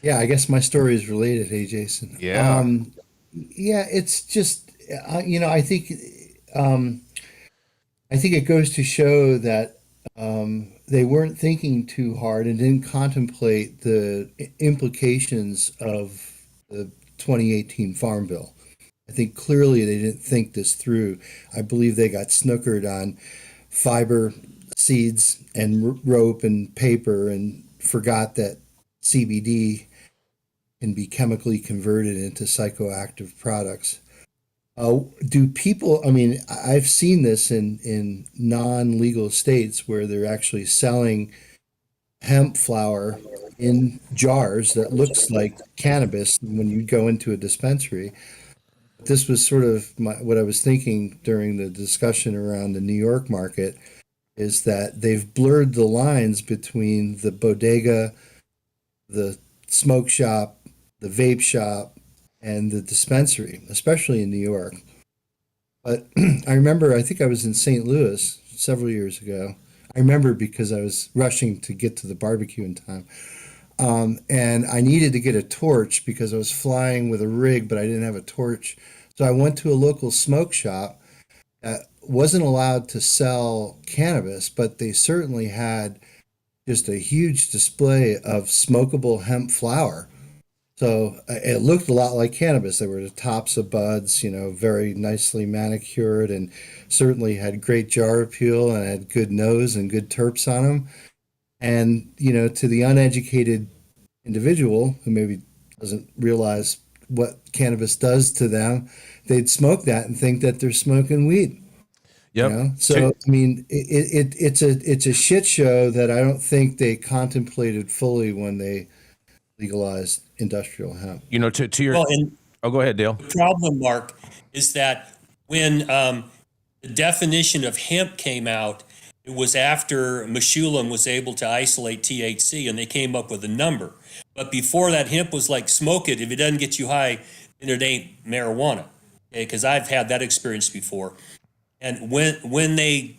Speaker 5: Yeah, I guess my story is related. Hey, Jason.
Speaker 1: Yeah.
Speaker 5: Yeah, it's just, I think it goes to show that they weren't thinking too hard and didn't contemplate the implications of the 2018 Farm Bill. I think clearly they didn't think this through. I believe they got snookered on fiber, seeds, and rope and paper and forgot that CBD can be chemically converted into psychoactive products. Do people, I've seen this in non-legal states where they're actually selling hemp flower in jars that looks like cannabis when you go into a dispensary. This was sort of what I was thinking during the discussion around the New York market, is that they've blurred the lines between the bodega the smoke shop, the vape shop, and the dispensary, especially in New York. But I remember, I think I was in St. Louis several years ago. I remember because I was rushing to get to the barbecue in time. And I needed to get a torch because I was flying with a rig, but I didn't have a torch. So I went to a local smoke shop that wasn't allowed to sell cannabis, but they certainly had just a huge display of smokable hemp flower. So it looked a lot like cannabis. There were the tops of buds, very nicely manicured, and certainly had great jar appeal and had good nose and good terps on them. And, to the uneducated individual who maybe doesn't realize what cannabis does to them, they'd smoke that and think that they're smoking weed.
Speaker 1: Yep.
Speaker 5: So I mean, it's a shit show that I don't think they contemplated fully when they legalized industrial hemp.
Speaker 1: To your.
Speaker 4: Well, and
Speaker 1: Oh, go ahead, Dale.
Speaker 4: the problem, Mark, is that when the definition of hemp came out, it was after Meshulam was able to isolate THC, and they came up with a number. But before that, hemp was like, smoke it. If it doesn't get you high, then it ain't marijuana. Okay, because I've had that experience before. And when they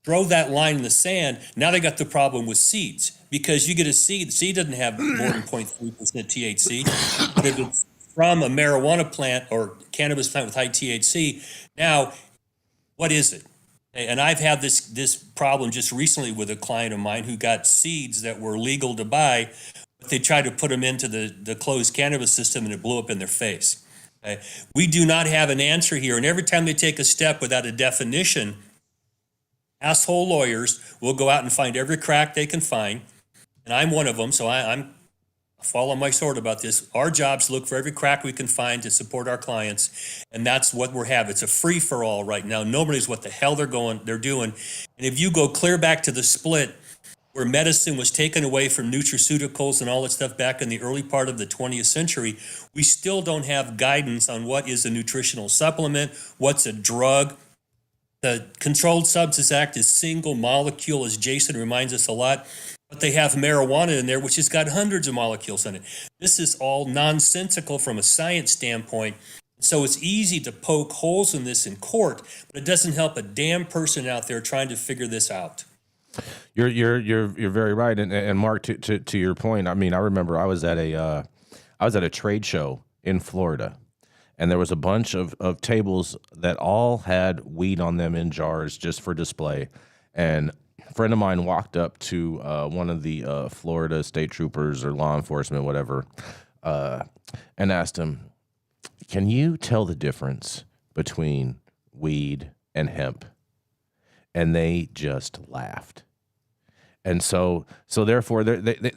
Speaker 4: throw that line in the sand, now they got the problem with seeds. Because you get a seed, the seed doesn't have more than 0.3% THC. But if it's from a marijuana plant or cannabis plant with high THC, now, what is it? And I've had this problem just recently with a client of mine who got seeds that were legal to buy, but they tried to put them into the closed cannabis system and it blew up in their face. Okay? We do not have an answer here. And every time they take a step without a definition, asshole lawyers will go out and find every crack they can find. And I'm one of them, so I'm follow my sword about this. Our job's to look for every crack we can find to support our clients, and that's what we're having. It's a free for all right now. Nobody's what the hell they're doing. And if you go clear back to the split where medicine was taken away from nutraceuticals and all that stuff back in the early part of the 20th century, we still don't have guidance on what is a nutritional supplement, what's a drug. The Controlled Substance Act is single molecule, as Jason reminds us a lot. But they have marijuana in there, which has got hundreds of molecules in it. This is all nonsensical from a science standpoint. So it's easy to poke holes in this in court, but it doesn't help a damn person out there trying to figure this out.
Speaker 1: You're very right, and Mark, to your point, I mean, I remember I was at a trade show in Florida, and there was a bunch of tables that all had weed on them in jars just for display, and a friend of mine walked up to one of the Florida state troopers or law enforcement, whatever, and asked him, "Can you tell the difference between weed and hemp?" And they just laughed. And so therefore, they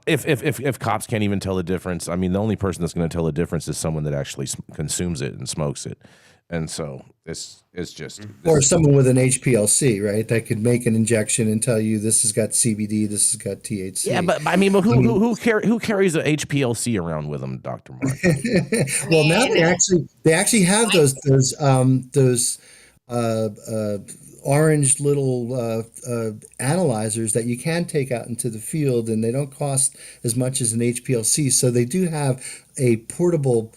Speaker 1: if cops can't even tell the difference, I mean, the only person that's going to tell the difference is someone that actually consumes it and smokes it. And so it's just
Speaker 5: or someone with an HPLC, right? That could make an injection and tell you this has got CBD, this has got THC.
Speaker 1: Yeah, but I mean, who carries a HPLC around with them, Dr. Mark?
Speaker 5: Well, now they actually have those orange little analyzers that you can take out into the field, and they don't cost as much as an HPLC. So they do have a portable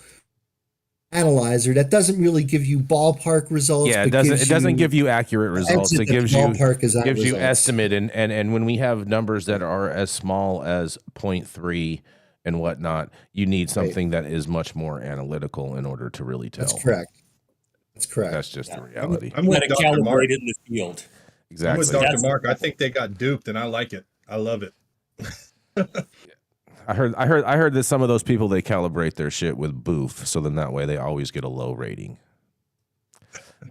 Speaker 5: analyzer that doesn't really give you ballpark results.
Speaker 1: Yeah, it doesn't give you accurate results. It gives you estimate, and when we have numbers that are as small as 0.3 and whatnot, you need something that is much more analytical in order to really tell.
Speaker 5: That's correct.
Speaker 1: That's just the reality.
Speaker 3: I'm with Dr. Mark.
Speaker 4: In the field.
Speaker 1: Exactly.
Speaker 3: I'm with Dr. Mark. I think they got duped, and I like it. I love it.
Speaker 1: I heard that some of those people, they calibrate their shit with boof, so then that way they always get a low rating.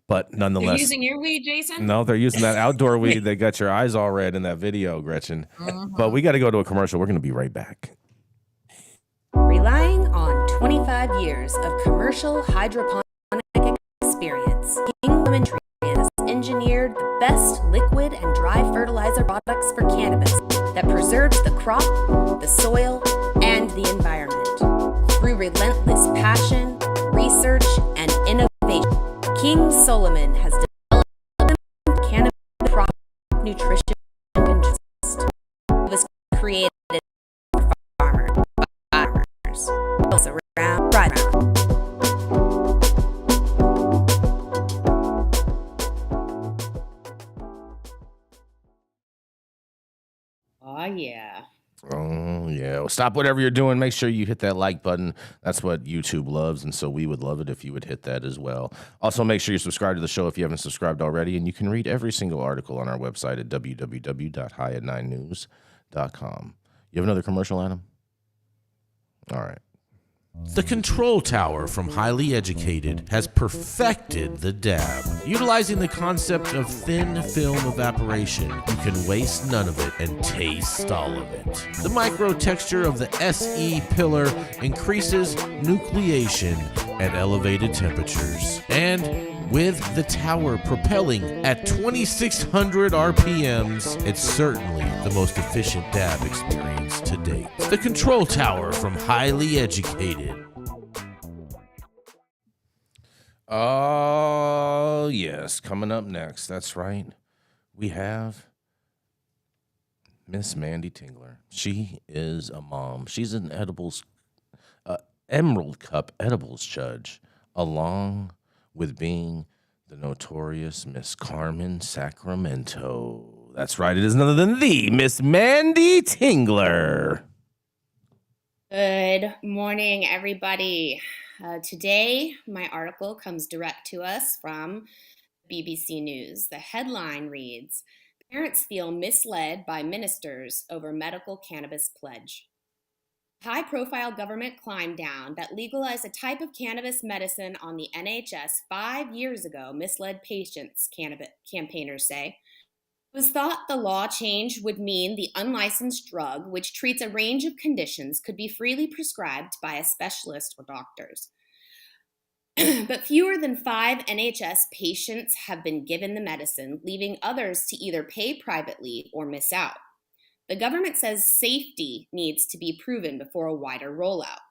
Speaker 1: But nonetheless,
Speaker 2: They're using your weed, Jason?
Speaker 1: No, they're using that outdoor weed that got your eyes all red in that video, Gretchen. But we got to go to a commercial. We're going to be right back.
Speaker 8: Relying on 25 years of commercial hydroponic experience, King Lamitte has engineered the best liquid and dry fertilizer products for cannabis that preserves the crop, the soil, and the environment. Through relentless passion, research, and innovation, King Solomon has developed cannabis crop nutrition interest. It was created else around, right around.
Speaker 6: Oh, yeah.
Speaker 1: Oh, yeah. Well, stop whatever you're doing. Make sure you hit that like button. That's what YouTube loves, and so we would love it if you would hit that as well. Also, make sure you subscribe to the show if you haven't subscribed already, and you can read every single article on our website at www.highat9news.com. You have another commercial, Adam? All right. The Control Tower from Highly Educated has perfected the dab. Utilizing the concept of thin film evaporation, you can waste none of it and taste all of it. The micro texture of the SE pillar increases nucleation at elevated temperatures. And with the tower propelling at 2,600 RPMs, it's certainly the most efficient dab experience to date. The Control Tower from Highly Educated. Oh, yes. Coming up next, that's right. We have Miss Manndie Tingler. She is a mom. She's an Emerald Cup edibles judge, along with being the notorious Miss Carmen Sacramento. That's right. It is none other than the Miss Manndie Tingler.
Speaker 6: Good morning, everybody. Today, my article comes direct to us from BBC News. The headline reads, "Parents feel misled by ministers over medical cannabis pledge." High-profile government climb down that legalized a type of cannabis medicine on the NHS 5 years ago misled patients, campaigners say. It was thought the law change would mean the unlicensed drug, which treats a range of conditions, could be freely prescribed by a specialist or doctors. But fewer than 5 NHS patients have been given the medicine, leaving others to either pay privately or miss out. The government says safety needs to be proven before a wider rollout.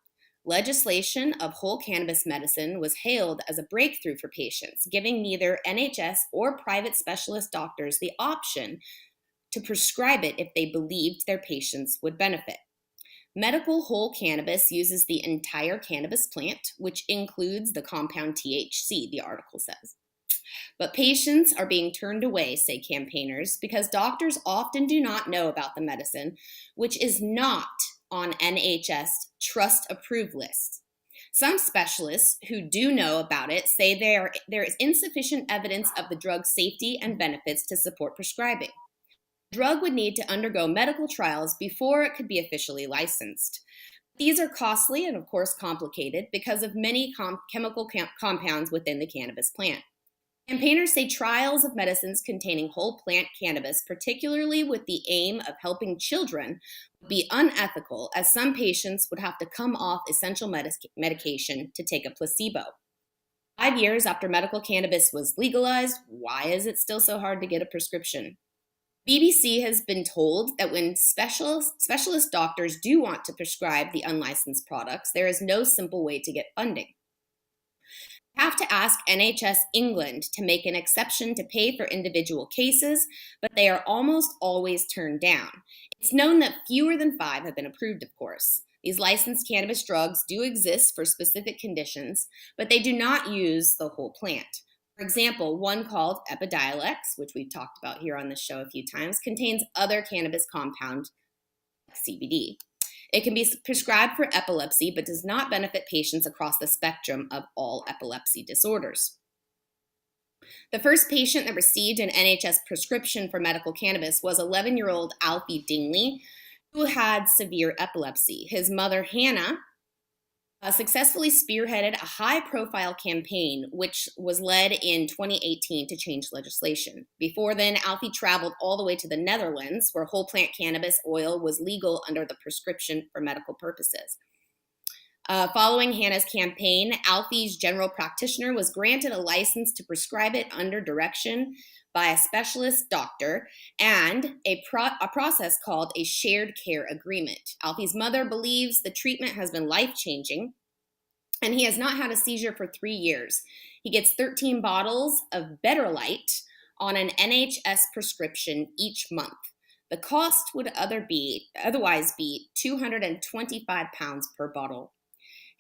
Speaker 6: Legislation of whole cannabis medicine was hailed as a breakthrough for patients, giving neither NHS or private specialist doctors the option to prescribe it if they believed their patients would benefit. Medical whole cannabis uses the entire cannabis plant, which includes the compound THC, the article says. But patients are being turned away, say campaigners, because doctors often do not know about the medicine, which is not on NHS trust approved lists. Some specialists who do know about it say there is insufficient evidence of the drug's safety and benefits to support prescribing. The drug would need to undergo medical trials before it could be officially licensed. These are costly and, of course, complicated because of many chemical compounds within the cannabis plant. Campaigners say trials of medicines containing whole plant cannabis, particularly with the aim of helping children, would be unethical, as some patients would have to come off essential medication to take a placebo. 5 years after medical cannabis was legalized, why is it still so hard to get a prescription? BBC has been told that when specialist doctors do want to prescribe the unlicensed products, there is no simple way to get funding. You have to ask NHS England to make an exception to pay for individual cases, but they are almost always turned down. It's known that fewer than 5 have been approved, of course. These licensed cannabis drugs do exist for specific conditions, but they do not use the whole plant. For example, one called Epidiolex, which we've talked about here on the show a few times, contains other cannabis compound, CBD. It can be prescribed for epilepsy, but does not benefit patients across the spectrum of all epilepsy disorders. The first patient that received an NHS prescription for medical cannabis was 11-year-old Alfie Dingley, who had severe epilepsy. His mother, Hannah, successfully spearheaded a high-profile campaign, which was led in 2018 to change legislation. Before then, Alfie traveled all the way to the Netherlands, where whole plant cannabis oil was legal under the prescription for medical purposes. Following Hannah's campaign, Alfie's general practitioner was granted a license to prescribe it under direction by a specialist doctor and a process called a shared care agreement. Alfie's mother believes the treatment has been life-changing, and he has not had a seizure for 3 years. He gets 13 bottles of Betterlight on an NHS prescription each month. The cost would otherwise be £225 per bottle.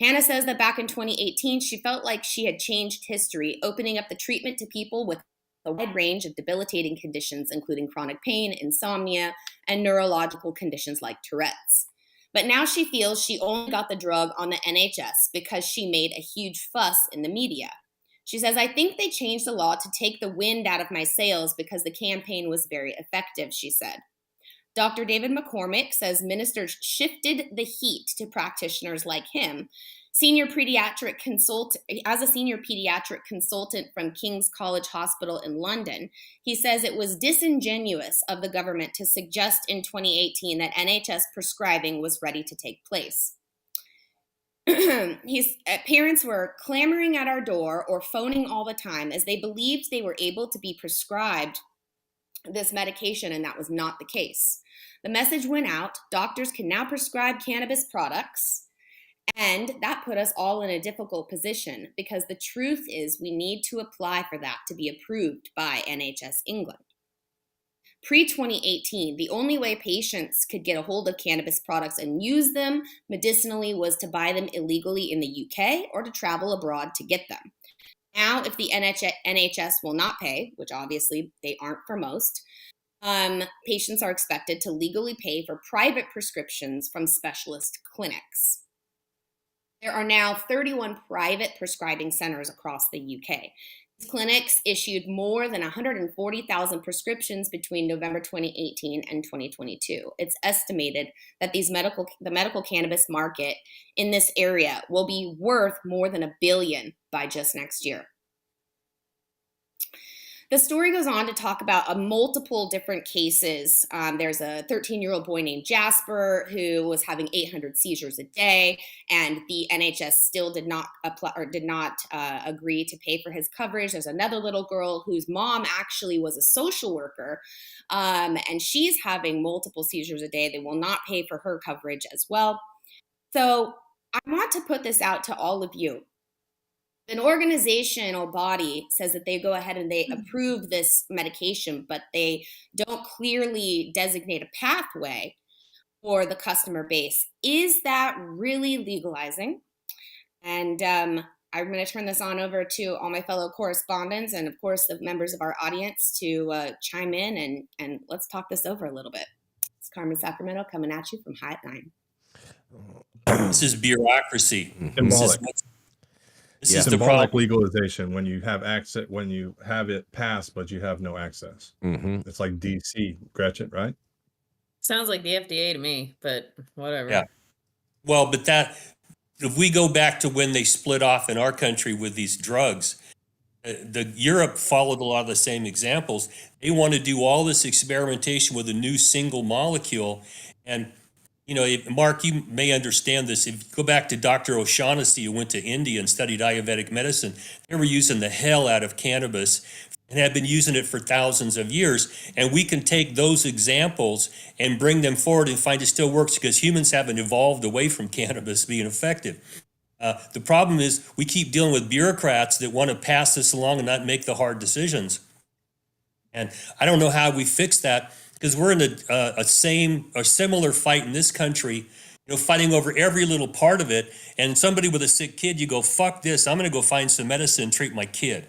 Speaker 6: Hannah says that back in 2018, she felt like she had changed history, opening up the treatment to people with a wide range of debilitating conditions, including chronic pain, insomnia, and neurological conditions like Tourette's. But now she feels she only got the drug on the NHS because she made a huge fuss in the media. She says, I think they changed the law to take the wind out of my sails because the campaign was very effective, she said. Dr. David McCormick says ministers shifted the heat to practitioners like him. As a senior pediatric consultant from King's College Hospital in London, he says it was disingenuous of the government to suggest in 2018 that NHS prescribing was ready to take place. Parents were clamoring at our door or phoning all the time as they believed they were able to be prescribed this medication, and that was not the case. The message went out, doctors can now prescribe cannabis products, and that put us all in a difficult position because the truth is we need to apply for that to be approved by NHS England. Pre-2018, the only way patients could get a hold of cannabis products and use them medicinally was to buy them illegally in the UK or to travel abroad to get them. Now, if the NHS will not pay, which obviously they aren't for most, patients are expected to legally pay for private prescriptions from specialist clinics. There are now 31 private prescribing centers across the UK. These clinics issued more than 140,000 prescriptions between November 2018 and 2022. It's estimated that the medical cannabis market in this area will be worth more than $1 billion by just next year. The story goes on to talk about multiple different cases. There's a 13-year-old boy named Jasper who was having 800 seizures a day, and the NHS still did not apply or did not agree to pay for his coverage. There's another little girl whose mom actually was a social worker, and she's having multiple seizures a day. They will not pay for her coverage as well. So I want to put this out to all of you. An organizational body says that they go ahead and they approve this medication, but they don't clearly designate a pathway for the customer base. Is that really legalizing? And I'm going to turn this on over to all my fellow correspondents and, of course, the members of our audience to chime in and let's talk this over a little bit. It's Carmen Sacramento coming at you from High at 9.
Speaker 4: This is bureaucracy.
Speaker 3: Symbolic.
Speaker 4: This is the
Speaker 3: symbolic
Speaker 4: problem.
Speaker 3: legalization when you have access, when you have it passed, but you have no access. It's like DC, Gretchen, right?
Speaker 2: Sounds like the FDA to me, but whatever.
Speaker 4: Yeah. Well, but that, if we go back to when they split off in our country with these drugs, Europe followed a lot of the same examples. They want to do all this experimentation with a new single molecule. And, you know, Mark, you may understand this. If you go back to Dr. O'Shaughnessy, who went to India and studied Ayurvedic medicine, they were using the hell out of cannabis and have been using it for thousands of years. And we can take those examples and bring them forward and find it still works because humans haven't evolved away from cannabis being effective. The problem is we keep dealing with bureaucrats that want to pass this along and not make the hard decisions. And I don't know how we fix that because we're in a similar fight in this country, you know, fighting over every little part of it. And somebody with a sick kid, you go, fuck this, I'm going to go find some medicine and treat my kid.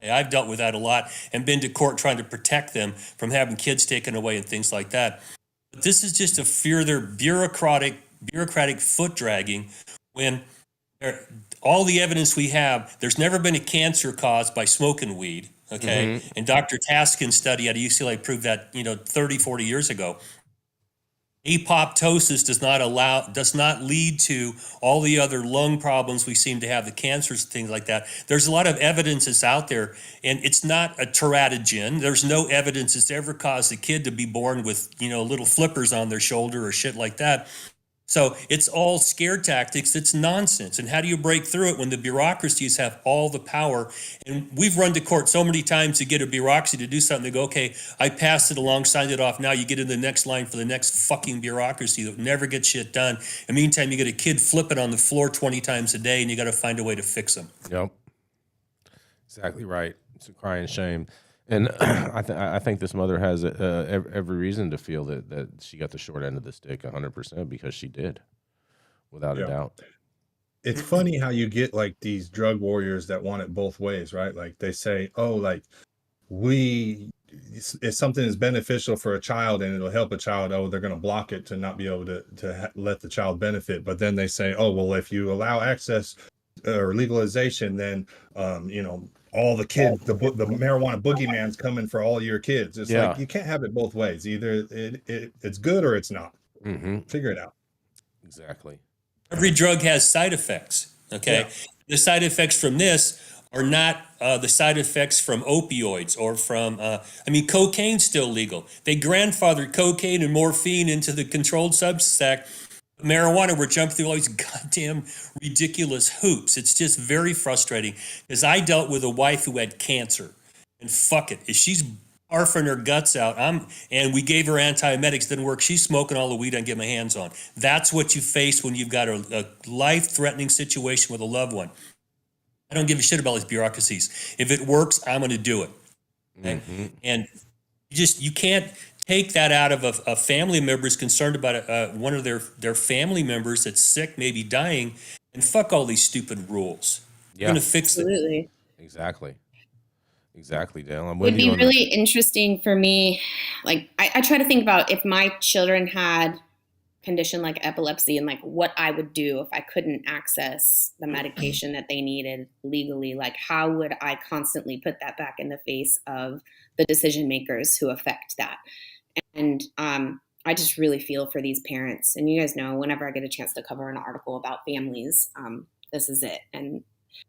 Speaker 4: I've dealt with that a lot and been to court trying to protect them from having kids taken away and things like that. But this is just a further bureaucratic foot dragging when all the evidence we have, there's never been a cancer caused by smoking weed. Okay. Mm-hmm. And Dr. Taskin's study at UCLA proved that, 30, 40 years ago. Apoptosis does not lead to all the other lung problems we seem to have, the cancers and things like that. There's a lot of evidence that's out there, and it's not a teratogen. There's no evidence it's ever caused a kid to be born with, little flippers on their shoulder or shit like that. So it's all scare tactics. It's nonsense. And how do you break through it when the bureaucracies have all the power? And we've run to court so many times to get a bureaucracy to do something. They go, okay, I passed it along, signed it off. Now you get in the next line for the next fucking bureaucracy that never gets shit done. In the meantime, you get a kid flipping on the floor 20 times a day and you got to find a way to fix them.
Speaker 1: Yep. Exactly right. It's a crying shame. And I think this mother has every reason to feel that she got the short end of the stick 100% because she did, without a doubt.
Speaker 3: it's funny how you get like these drug warriors that want it both ways, right? Like they say, oh, like if something is beneficial for a child and it'll help a child, oh, they're going to block it to not be able to let the child benefit. But then they say, oh, well, if you allow access or legalization, then all the kids, the marijuana boogeyman's coming for all your kids. It's like you can't have it both ways. Either it's good or it's not. Figure it out.
Speaker 1: Exactly.
Speaker 4: Every drug has side effects. Okay, the side effects from this are not the side effects from opioids or from, cocaine's still legal. They grandfathered cocaine and morphine into the Controlled Substance Act. Marijuana, we're jumping through all these goddamn ridiculous hoops. It's just very frustrating because I dealt with a wife who had cancer, and fuck it, if she's barfing her guts out, and we gave her antiemetics, didn't work. She's smoking all the weed I can get my hands on. That's what you face when you've got a life-threatening situation with a loved one. I don't give a shit about these bureaucracies. If it works, I'm going to do it. Okay? And you can't take that out of a family member is concerned about one of their family members that's sick, maybe dying, and fuck all these stupid rules. You're going to fix it.
Speaker 1: Exactly, Dale. I'm
Speaker 6: It
Speaker 1: with
Speaker 6: would
Speaker 1: you
Speaker 6: be
Speaker 1: on
Speaker 6: really interesting for me. Like, I try to think about if my children had condition like epilepsy and like what I would do if I couldn't access the medication that they needed legally. Like, how would I constantly put that back in the face of the decision makers who affect that? And I just really feel for these parents. And you guys know, whenever I get a chance to cover an article about families, this is it. And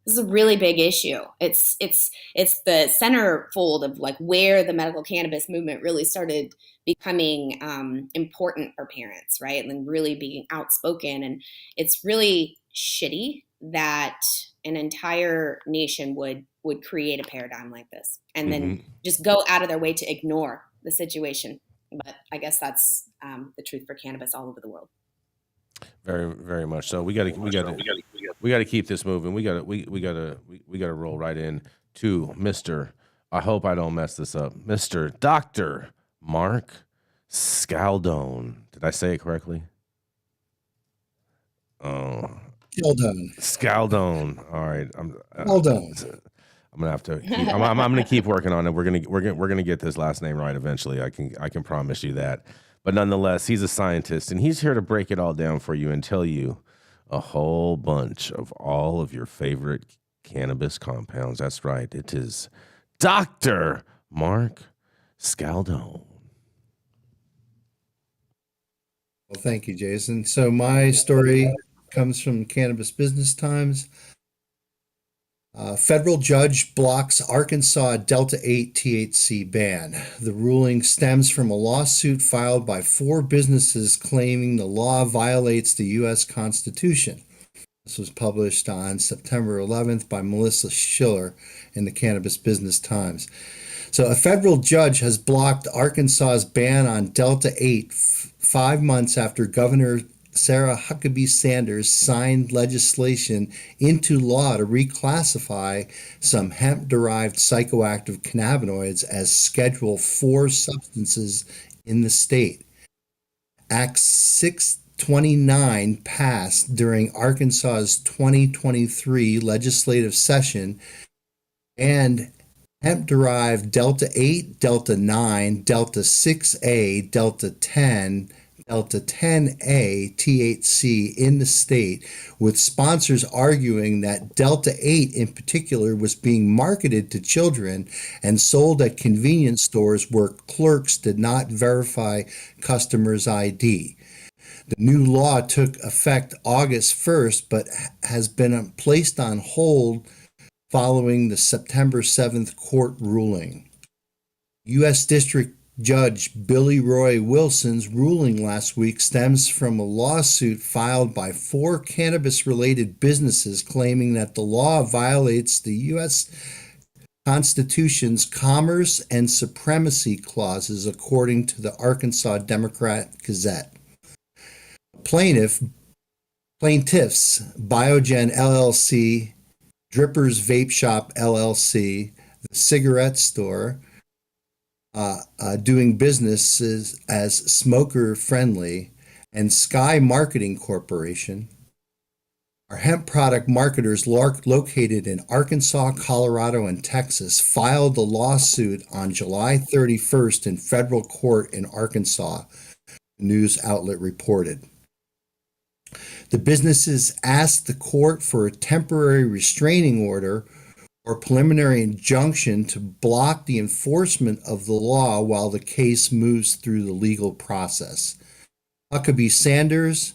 Speaker 6: this is a really big issue. It's the centerfold of like where the medical cannabis movement really started becoming important for parents, right? And then really being outspoken. And it's really shitty that an entire nation would create a paradigm like this and then just go out of their way to ignore the situation. But I guess that's the truth for cannabis all over the world.
Speaker 1: very, very much so. We got to keep this moving. We got to roll right in to Mr. I hope I don't mess this up, Mr. Dr. Mark Scialdone. Did I say it correctly? Oh, Scialdone. All right, I'm gonna have to. I'm gonna keep working on it. We're gonna get this last name right eventually. I can promise you that. But nonetheless, he's a scientist, and he's here to break it all down for you and tell you a whole bunch of all of your favorite cannabis compounds. That's right. It is Dr. Mark Scialdone.
Speaker 5: Well, thank you, Jason. So my story comes from Cannabis Business Times. Federal judge blocks Arkansas Delta-8 THC ban. The ruling stems from a lawsuit filed by 4 businesses claiming the law violates the U.S. Constitution. This was published on September 11th by Melissa Schiller in the Cannabis Business Times. So a federal judge has blocked Arkansas's ban on Delta-8 5 months after Governor Sarah Huckabee Sanders signed legislation into law to reclassify some hemp-derived psychoactive cannabinoids as Schedule 4 substances in the state. Act 629 passed during Arkansas's 2023 legislative session, and hemp-derived Delta-8, Delta-9, Delta-6A, Delta-10, Delta-10A THC in the state, with sponsors arguing that Delta-8 in particular was being marketed to children and sold at convenience stores where clerks did not verify customers' ID. The new law took effect August 1st, but has been placed on hold following the September 7th court ruling. U.S. District Judge Billy Roy Wilson's ruling last week stems from a lawsuit filed by 4 cannabis-related businesses claiming that the law violates the U.S. Constitution's Commerce and Supremacy Clauses, according to the Arkansas Democrat-Gazette. Plaintiffs, Biogen LLC, Drippers Vape Shop LLC, the Cigarette Store, doing business as Smoker Friendly, and Sky Marketing Corporation, Our hemp product marketers located in Arkansas, Colorado, and Texas filed the lawsuit on July 31st in federal court in Arkansas, the news outlet reported. The businesses asked the court for a temporary restraining order or preliminary injunction to block the enforcement of the law while the case moves through the legal process. Huckabee Sanders,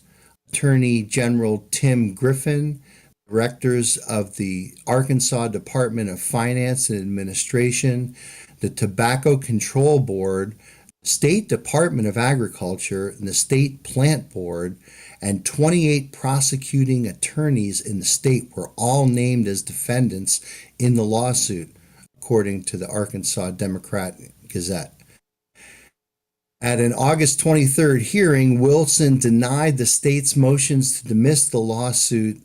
Speaker 5: Attorney General Tim Griffin, directors of the Arkansas Department of Finance and Administration, the Tobacco Control Board, State Department of Agriculture, and the State Plant Board, and 28 prosecuting attorneys in the state were all named as defendants in the lawsuit, according to the Arkansas Democrat Gazette. At an August 23rd hearing, Wilson denied the state's motions to dismiss the lawsuit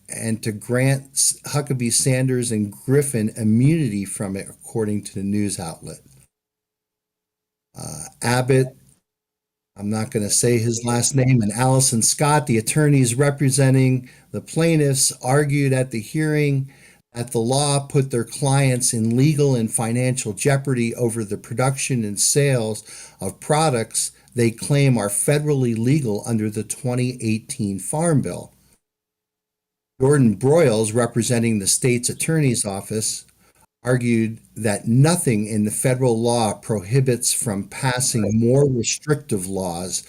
Speaker 5: and to grant Huckabee Sanders and Griffin immunity from it, according to the news outlet. Abbott, I'm not going to say his last name, and Allison Scott, the attorneys representing the plaintiffs, argued at the hearing that the law put their clients in legal and financial jeopardy over the production and sales of products they claim are federally legal under the 2018 Farm Bill. Jordan Broyles, representing the state's attorney's office, argued that nothing in the federal law prohibits from passing more restrictive laws.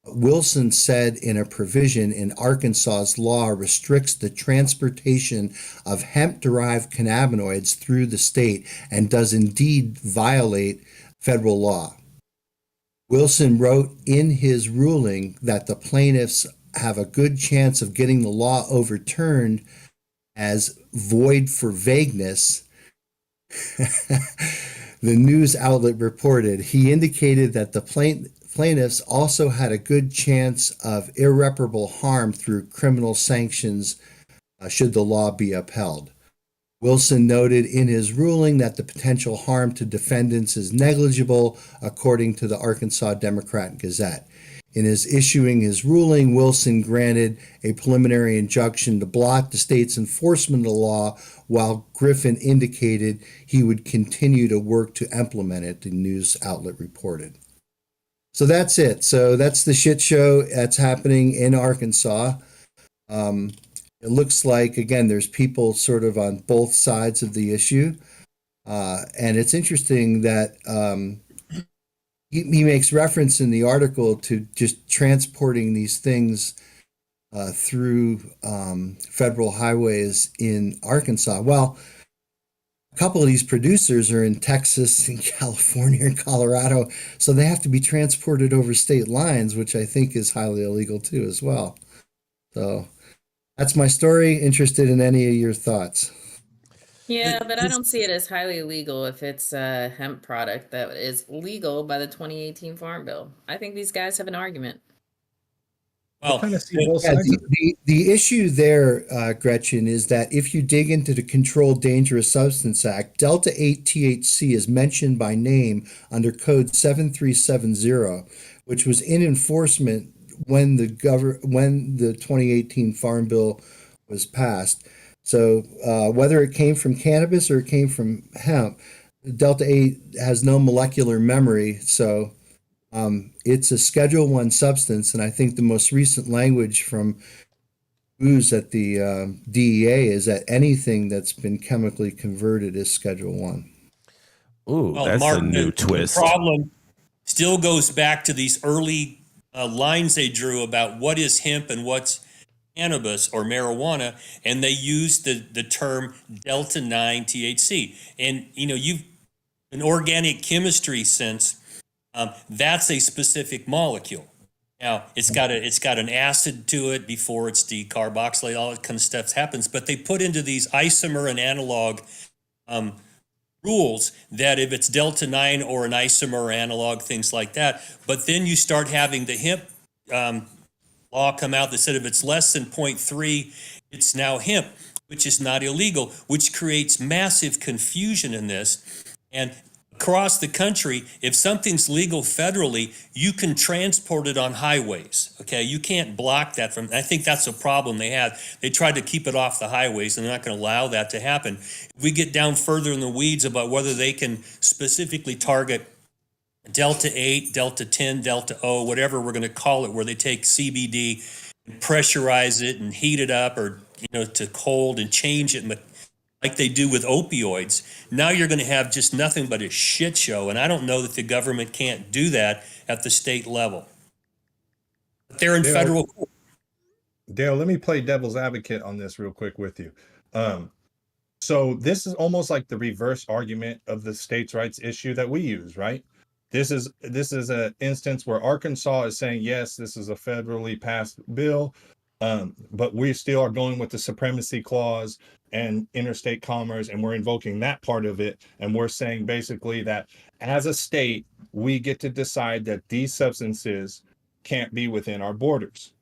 Speaker 5: Wilson said in a provision in Arkansas's law restricts the transportation of hemp-derived cannabinoids through the state and does indeed violate federal law. Wilson wrote in his ruling that the plaintiffs have a good chance of getting the law overturned as void for vagueness. The news outlet reported. He indicated that the plaintiffs also had a good chance of irreparable harm through criminal sanctions should the law be upheld. Wilson noted in his ruling that the potential harm to defendants is negligible, according to the Arkansas Democrat Gazette. In his issuing his ruling, Wilson granted a preliminary injunction to block the state's enforcement of the law, while Griffin indicated he would continue to work to implement it, the news outlet reported. So that's it. So that's the shit show that's happening in Arkansas. It looks like, again, there's people sort of on both sides of the issue. And it's interesting that he makes reference in the article to just transporting these things through federal highways in Arkansas. Well, a couple of these producers are in Texas and California and Colorado, so they have to be transported over state lines, which I think is highly illegal too as well. So that's my story. Interested in any of your thoughts?
Speaker 2: Yeah, but I don't see it as highly illegal if it's a hemp product that is legal by the 2018 Farm Bill. I think these guys have an argument.
Speaker 3: I kind of see both
Speaker 5: Yeah,
Speaker 3: sides of it.
Speaker 5: the issue there, Gretchen, is that if you dig into the Controlled Dangerous Substance Act, Delta 8 THC is mentioned by name under Code 7370, which was in enforcement when the 2018 Farm Bill was passed. So whether it came from cannabis or it came from hemp, Delta 8 has no molecular memory, so it's a Schedule 1 substance, and I think the most recent language from SUES at the DEA is that anything that's been chemically converted is Schedule 1.
Speaker 1: Ooh,
Speaker 4: Well,
Speaker 1: that's
Speaker 4: Mark,
Speaker 1: a new twist.
Speaker 4: The problem still goes back to these early lines they drew about what is hemp and what's cannabis or marijuana, and they used the term Delta 9 THC. And you've in organic chemistry sense, that's a specific molecule. Now it's got an acid to it before it's decarboxylated. All that kind of stuff happens, but they put into these isomer and analog rules that if it's Delta 9 or an isomer or analog, things like that. But then you start having the hemp law come out that said if it's less than 0.3, it's now hemp, which is not illegal, which creates massive confusion in this. And across the country, if something's legal federally, you can transport it on highways. Okay, you can't block that from. I think that's a problem they had. They tried to keep it off the highways, and they're not going to allow that to happen. If we get down further in the weeds about whether they can specifically target Delta 8, Delta 10, Delta O, whatever we're going to call it, where they take CBD and pressurize it and heat it up, or to cold and change it, like they do with opioids. Now you're going to have just nothing but a shit show, and I don't know that the government can't do that at the state level. But they're in federal court.
Speaker 3: Dale, let me play devil's advocate on this real quick with you. So this is almost like the reverse argument of the states' rights issue that we use, right? This is an instance where Arkansas is saying, yes, this is a federally passed bill, but we still are going with the supremacy clause and interstate commerce, and we're invoking that part of it. And we're saying basically that as a state, we get to decide that these substances can't be within our borders.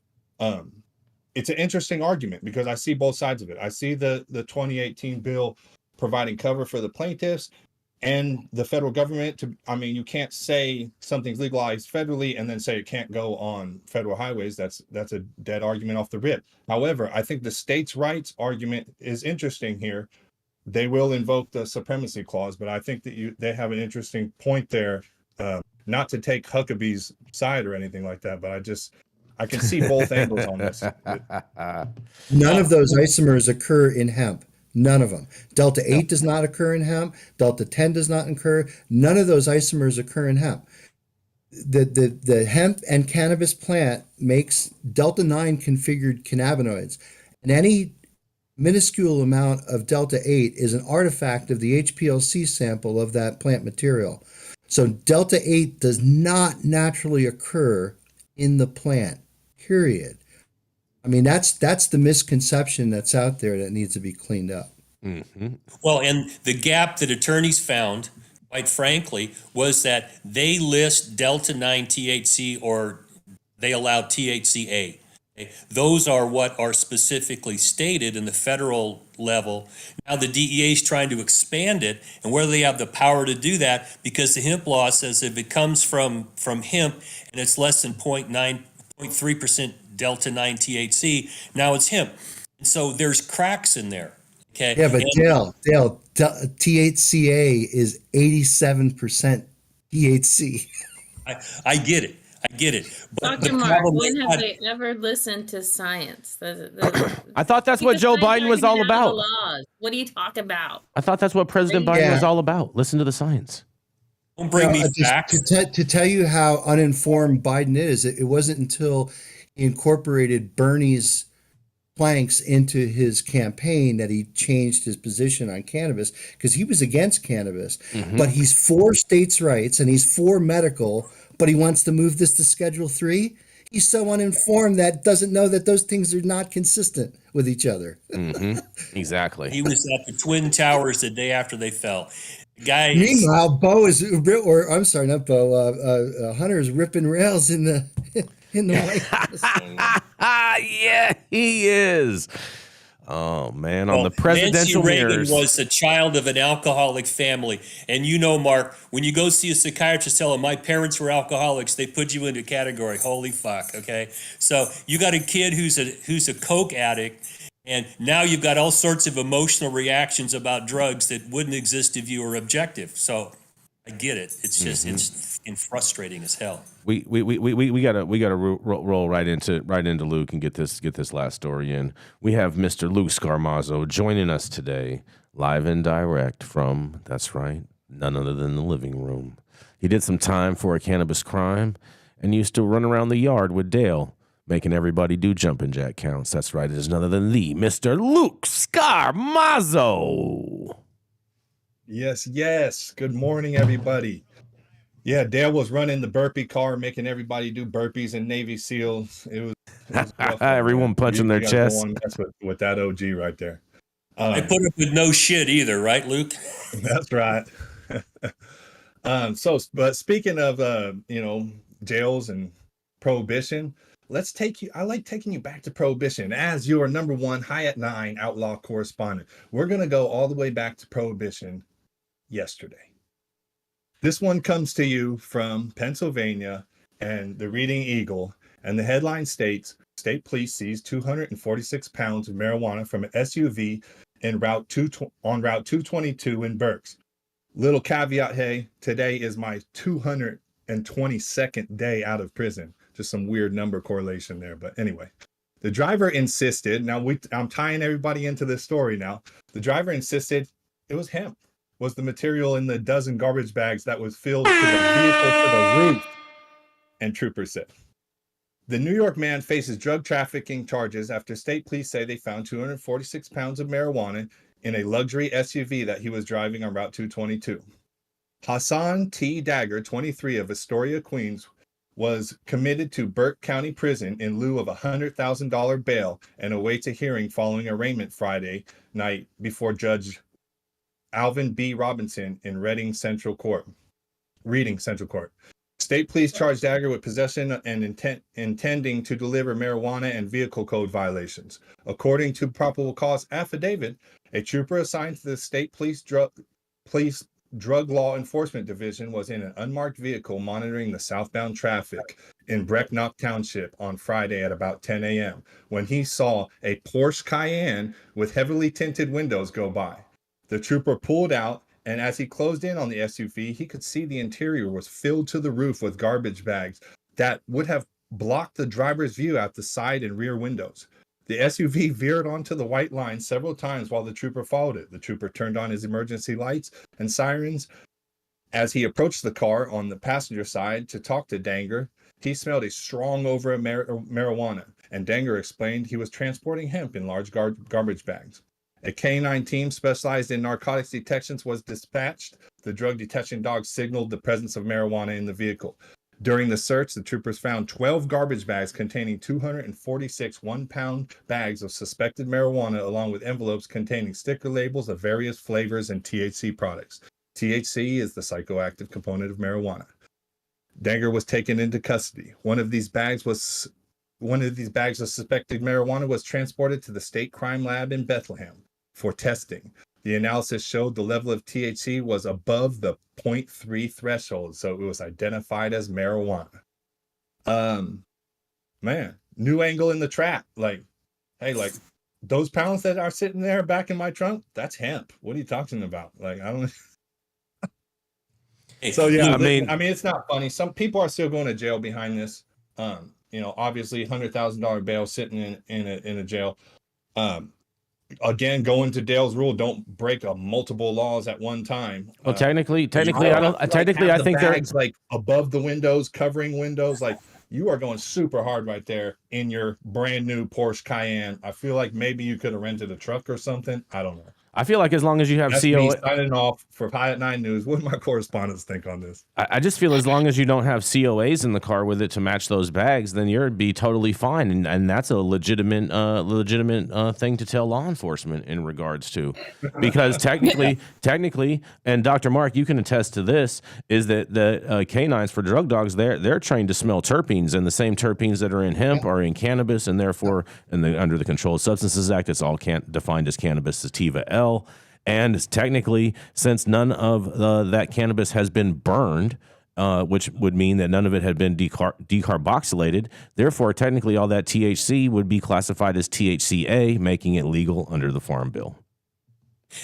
Speaker 3: It's an interesting argument because I see both sides of it. I see the 2018 bill providing cover for the plaintiffs and the federal government you can't say something's legalized federally and then say it can't go on federal highways. That's a dead argument off the rip. However, I think the states' rights argument is interesting here. They will invoke the supremacy clause, but I think that they have an interesting point there. Not to take Huckabee's side or anything like that, but I can see both angles on this.
Speaker 5: None of those isomers occur in hemp. None of them. Delta 8 does not occur in hemp. Delta 10 does not occur. None of those isomers occur in hemp. The hemp and cannabis plant makes Delta 9 configured cannabinoids. And any minuscule amount of Delta 8 is an artifact of the HPLC sample of that plant material. So Delta 8 does not naturally occur in the plant, period. I mean, that's the misconception that's out there that needs to be cleaned up.
Speaker 1: Mm-hmm.
Speaker 4: Well, and the gap that attorneys found, quite frankly, was that they list Delta 9 THC or they allow THCA. Okay? Those are what are specifically stated in the federal level. Now the DEA is trying to expand it, and whether they have the power to do that, because the hemp law says if it comes from hemp and it's less than 0.3% Delta 9 THC, now it's hemp. And so there's cracks in there. Okay.
Speaker 5: Yeah, but Dale, THCA is 87% THC.
Speaker 4: I get it. But
Speaker 2: Dr. Mark, when have they ever listened to science?
Speaker 1: I thought that's what Joe Biden was all about.
Speaker 2: What are you talking about?
Speaker 1: I thought that's what President Biden was all about. Listen to the science.
Speaker 4: Don't bring me facts.
Speaker 5: To tell you how uninformed Biden is, it wasn't until he incorporated Bernie's planks into his campaign that he changed his position on cannabis, because he was against cannabis, but he's for states' rights and he's for medical, but he wants to move this to Schedule 3. He's so uninformed that doesn't know that those things are not consistent with each other.
Speaker 1: Exactly.
Speaker 4: He was at the Twin Towers the day after they fell.
Speaker 5: Meanwhile, Hunter is ripping rails in the White House.
Speaker 1: Yeah, he is. Oh man, on the presidential
Speaker 4: Nancy Reagan
Speaker 1: mirrors.
Speaker 4: was a child of an alcoholic family, and Mark, when you go see a psychiatrist, tell him my parents were alcoholics. They put you into a category. Holy fuck. Okay, so you got a kid who's a coke addict, and now you've got all sorts of emotional reactions about drugs that wouldn't exist if you were objective. So I get it. It's just it's fucking frustrating as hell.
Speaker 1: We gotta roll right into Luke and get this last story in. We have Mr. Luke Scarmazzo joining us today, live and direct from, that's right, none other than the living room. He did some time for a cannabis crime and used to run around the yard with Dale, making everybody do jumping jack counts. That's right, it is none other than the Mr. Luke Scarmazzo.
Speaker 3: Yes. Good morning, everybody. Yeah, Dale was running the burpee car, making everybody do burpees and Navy SEALs. It was rough.
Speaker 1: Everyone punching their chest.
Speaker 3: With that OG right there.
Speaker 4: I put up with no shit either, right, Luke?
Speaker 3: That's right. But speaking of jails and prohibition, I like taking you back to prohibition as your number one high at 9 outlaw correspondent. We're gonna go all the way back to prohibition yesterday. This one comes to you from Pennsylvania and the Reading Eagle, and the headline states, State Police seized 246 pounds of marijuana from an SUV on Route 222 in Berks. Little caveat, hey, today is my 222nd day out of prison. Just some weird number correlation there, but anyway. The driver insisted, I'm tying everybody into this story now. The driver insisted it was hemp, was the material in the dozen garbage bags that was filled to the vehicle to the roof, and troopers said. The New York man faces drug trafficking charges after state police say they found 246 pounds of marijuana in a luxury SUV that he was driving on Route 222. Hassan T. Dagger, 23, of Astoria, Queens, was committed to Burke County Prison in lieu of a $100,000 bail and awaits a hearing following arraignment Friday night before Judge Alvin B. Robinson in Reading Central Court. State police charged Dagger with possession and intending to deliver marijuana and vehicle code violations. According to probable cause affidavit, a trooper assigned to the state police drug law enforcement division was in an unmarked vehicle monitoring the southbound traffic in Brecknock Township on Friday at about 10 a.m. when he saw a Porsche Cayenne with heavily tinted windows go by. The trooper pulled out, and as he closed in on the SUV, he could see the interior was filled to the roof with garbage bags that would have blocked the driver's view out the side and rear windows. The SUV veered onto the white line several times while the trooper followed it. The trooper turned on his emergency lights and sirens. As he approached the car on the passenger side to talk to Danger, he smelled a strong odor of marijuana, and Danger explained he was transporting hemp in large garbage bags. A K-9 team specialized in narcotics detections was dispatched. The drug detection dog signaled the presence of marijuana in the vehicle. During the search, the troopers found 12 garbage bags containing 246 one-pound bags of suspected marijuana, along with envelopes containing sticker labels of various flavors and THC products. THC is the psychoactive component of marijuana. Danger was taken into custody. One of these bags of suspected marijuana was transported to the state crime lab in Bethlehem for testing. The analysis showed the level of THC was above the 0.3 threshold, so it was identified as marijuana. Man, new angle in the trap. Like, hey, like those pounds that are sitting there back in my trunk, that's hemp. What are you talking about? Like, I don't. So yeah, I mean, it's not funny. Some people are still going to jail behind this. Obviously, $100,000 bail sitting in a jail. Again, going to Dale's rule, don't break multiple laws at one time.
Speaker 1: Well, technically, I think they're
Speaker 3: like above the windows, covering windows. Like, you are going super hard right there in your brand new Porsche Cayenne. I feel like maybe you could have rented a truck or something. I don't know.
Speaker 1: I feel like as long as you have
Speaker 3: COA, signing off for Pilot 9 News. What do my correspondents think on this?
Speaker 1: I just feel as long as you don't have COAs in the car with it to match those bags, then you'd be totally fine, and that's a legitimate thing to tell law enforcement in regards to, because technically, and Dr. Mark, you can attest to this, is that the canines for drug dogs, they're trained to smell terpenes, and the same terpenes that are in hemp are in cannabis, and therefore, under the Controlled Substances Act, it's all defined as cannabis sativa L. And technically, since none of that cannabis has been burned, which would mean that none of it had been decarboxylated, therefore, technically, all that THC would be classified as THCA, making it legal under the Farm Bill.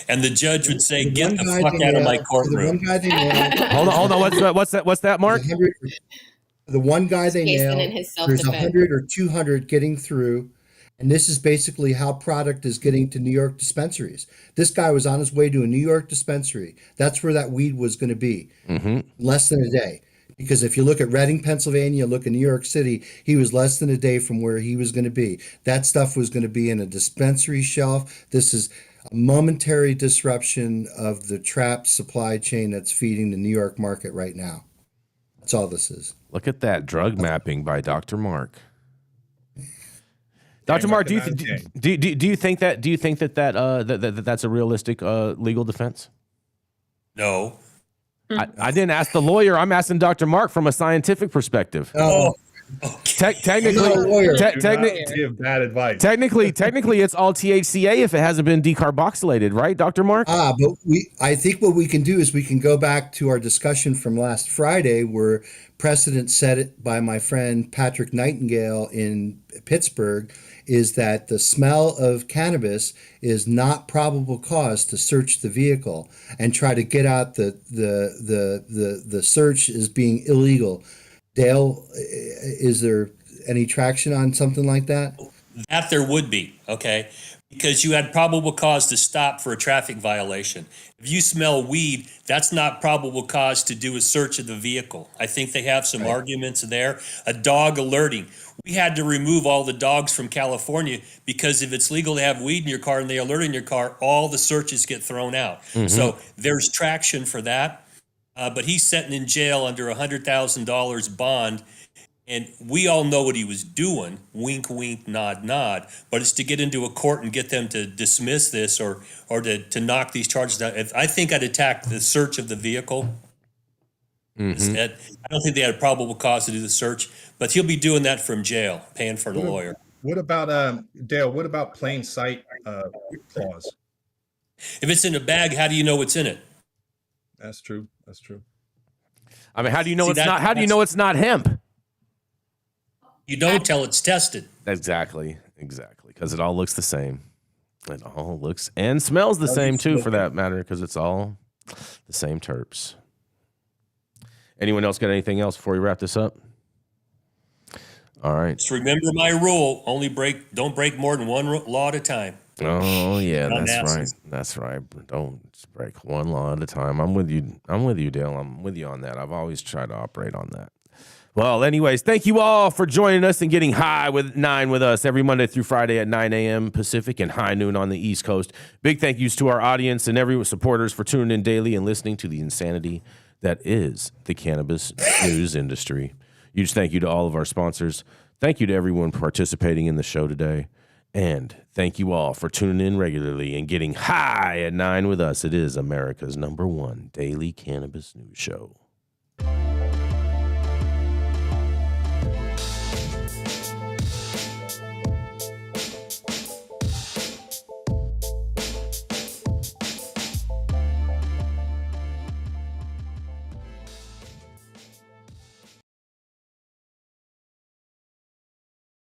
Speaker 4: And the judge would say, "Get the fuck out of my courtroom."
Speaker 1: Hold on. What's that, Mark?
Speaker 5: The one guy they
Speaker 6: Jason
Speaker 5: nailed,
Speaker 6: in his
Speaker 5: there's
Speaker 6: self-defense.
Speaker 5: 100 or 200 getting through. And this is basically how product is getting to New York dispensaries. This guy was on his way to a New York dispensary. That's where that weed was going to be. Less than a day. Because if you look at Reading, Pennsylvania, look at New York City, he was less than a day from where he was going to be. That stuff was going to be in a dispensary shelf. This is a momentary disruption of the trapped supply chain that's feeding the New York market right now. That's all this is.
Speaker 1: Look at that drug mapping by Dr. Mark. Dr. Mark, do you think that's a realistic legal defense?
Speaker 4: No.
Speaker 1: I didn't ask the lawyer. I'm asking Dr. Mark from a scientific perspective.
Speaker 5: Oh,
Speaker 1: Technically,
Speaker 5: I'm not a lawyer.
Speaker 3: Do not give bad advice.
Speaker 1: technically, it's all THCA if it hasn't been decarboxylated, right, Dr. Mark?
Speaker 5: But I think what we can do is we can go back to our discussion from last Friday where precedent set it by my friend Patrick Nightingale in Pittsburgh is that the smell of cannabis is not probable cause to search the vehicle and try to get out the search as being illegal. Dale, is there any traction on something like that?
Speaker 4: That there would be, okay? Because you had probable cause to stop for a traffic violation. If you smell weed, that's not probable cause to do a search of the vehicle. I think they have some arguments there. A dog alerting. We had to remove all the dogs from California because if it's legal to have weed in your car and they alert in your car, all the searches get thrown out. So there's traction for that. But he's sitting in jail under $100,000 bond. And we all know what he was doing, wink, wink, nod, nod, but it's to get into a court and get them to dismiss this or to knock these charges down. I think I'd attack the search of the vehicle. Instead, I don't think they had a probable cause to do the search, but he'll be doing that from jail, paying for the lawyer.
Speaker 3: What about, Dale, what about plain sight clause?
Speaker 4: If it's in a bag, how do you know what's in it?
Speaker 3: That's true. That's true.
Speaker 1: I mean, how do you know How do you know it's not hemp?
Speaker 4: You don't tell it's tested.
Speaker 1: Exactly, because it all looks the same. It all looks and smells the same too, for that matter, because it's all the same terps. Anyone else got anything else before we wrap this up? All right.
Speaker 4: Just remember my rule: don't break more than one law at a time.
Speaker 1: Oh yeah, that's right. Don't break one law at a time. I'm with you, Dale. I'm with you on that. I've always tried to operate on that. Well, anyways, thank you all for joining us and getting high with 9 with us every Monday through Friday at 9 a.m. Pacific and high noon on the East Coast. Big thank yous to our audience and every supporters for tuning in daily and listening to the insanity that is the cannabis news industry. Huge thank you to all of our sponsors. Thank you to everyone participating in the show today. And thank you all for tuning in regularly and getting high at 9 with us. It is America's #1 daily cannabis news show.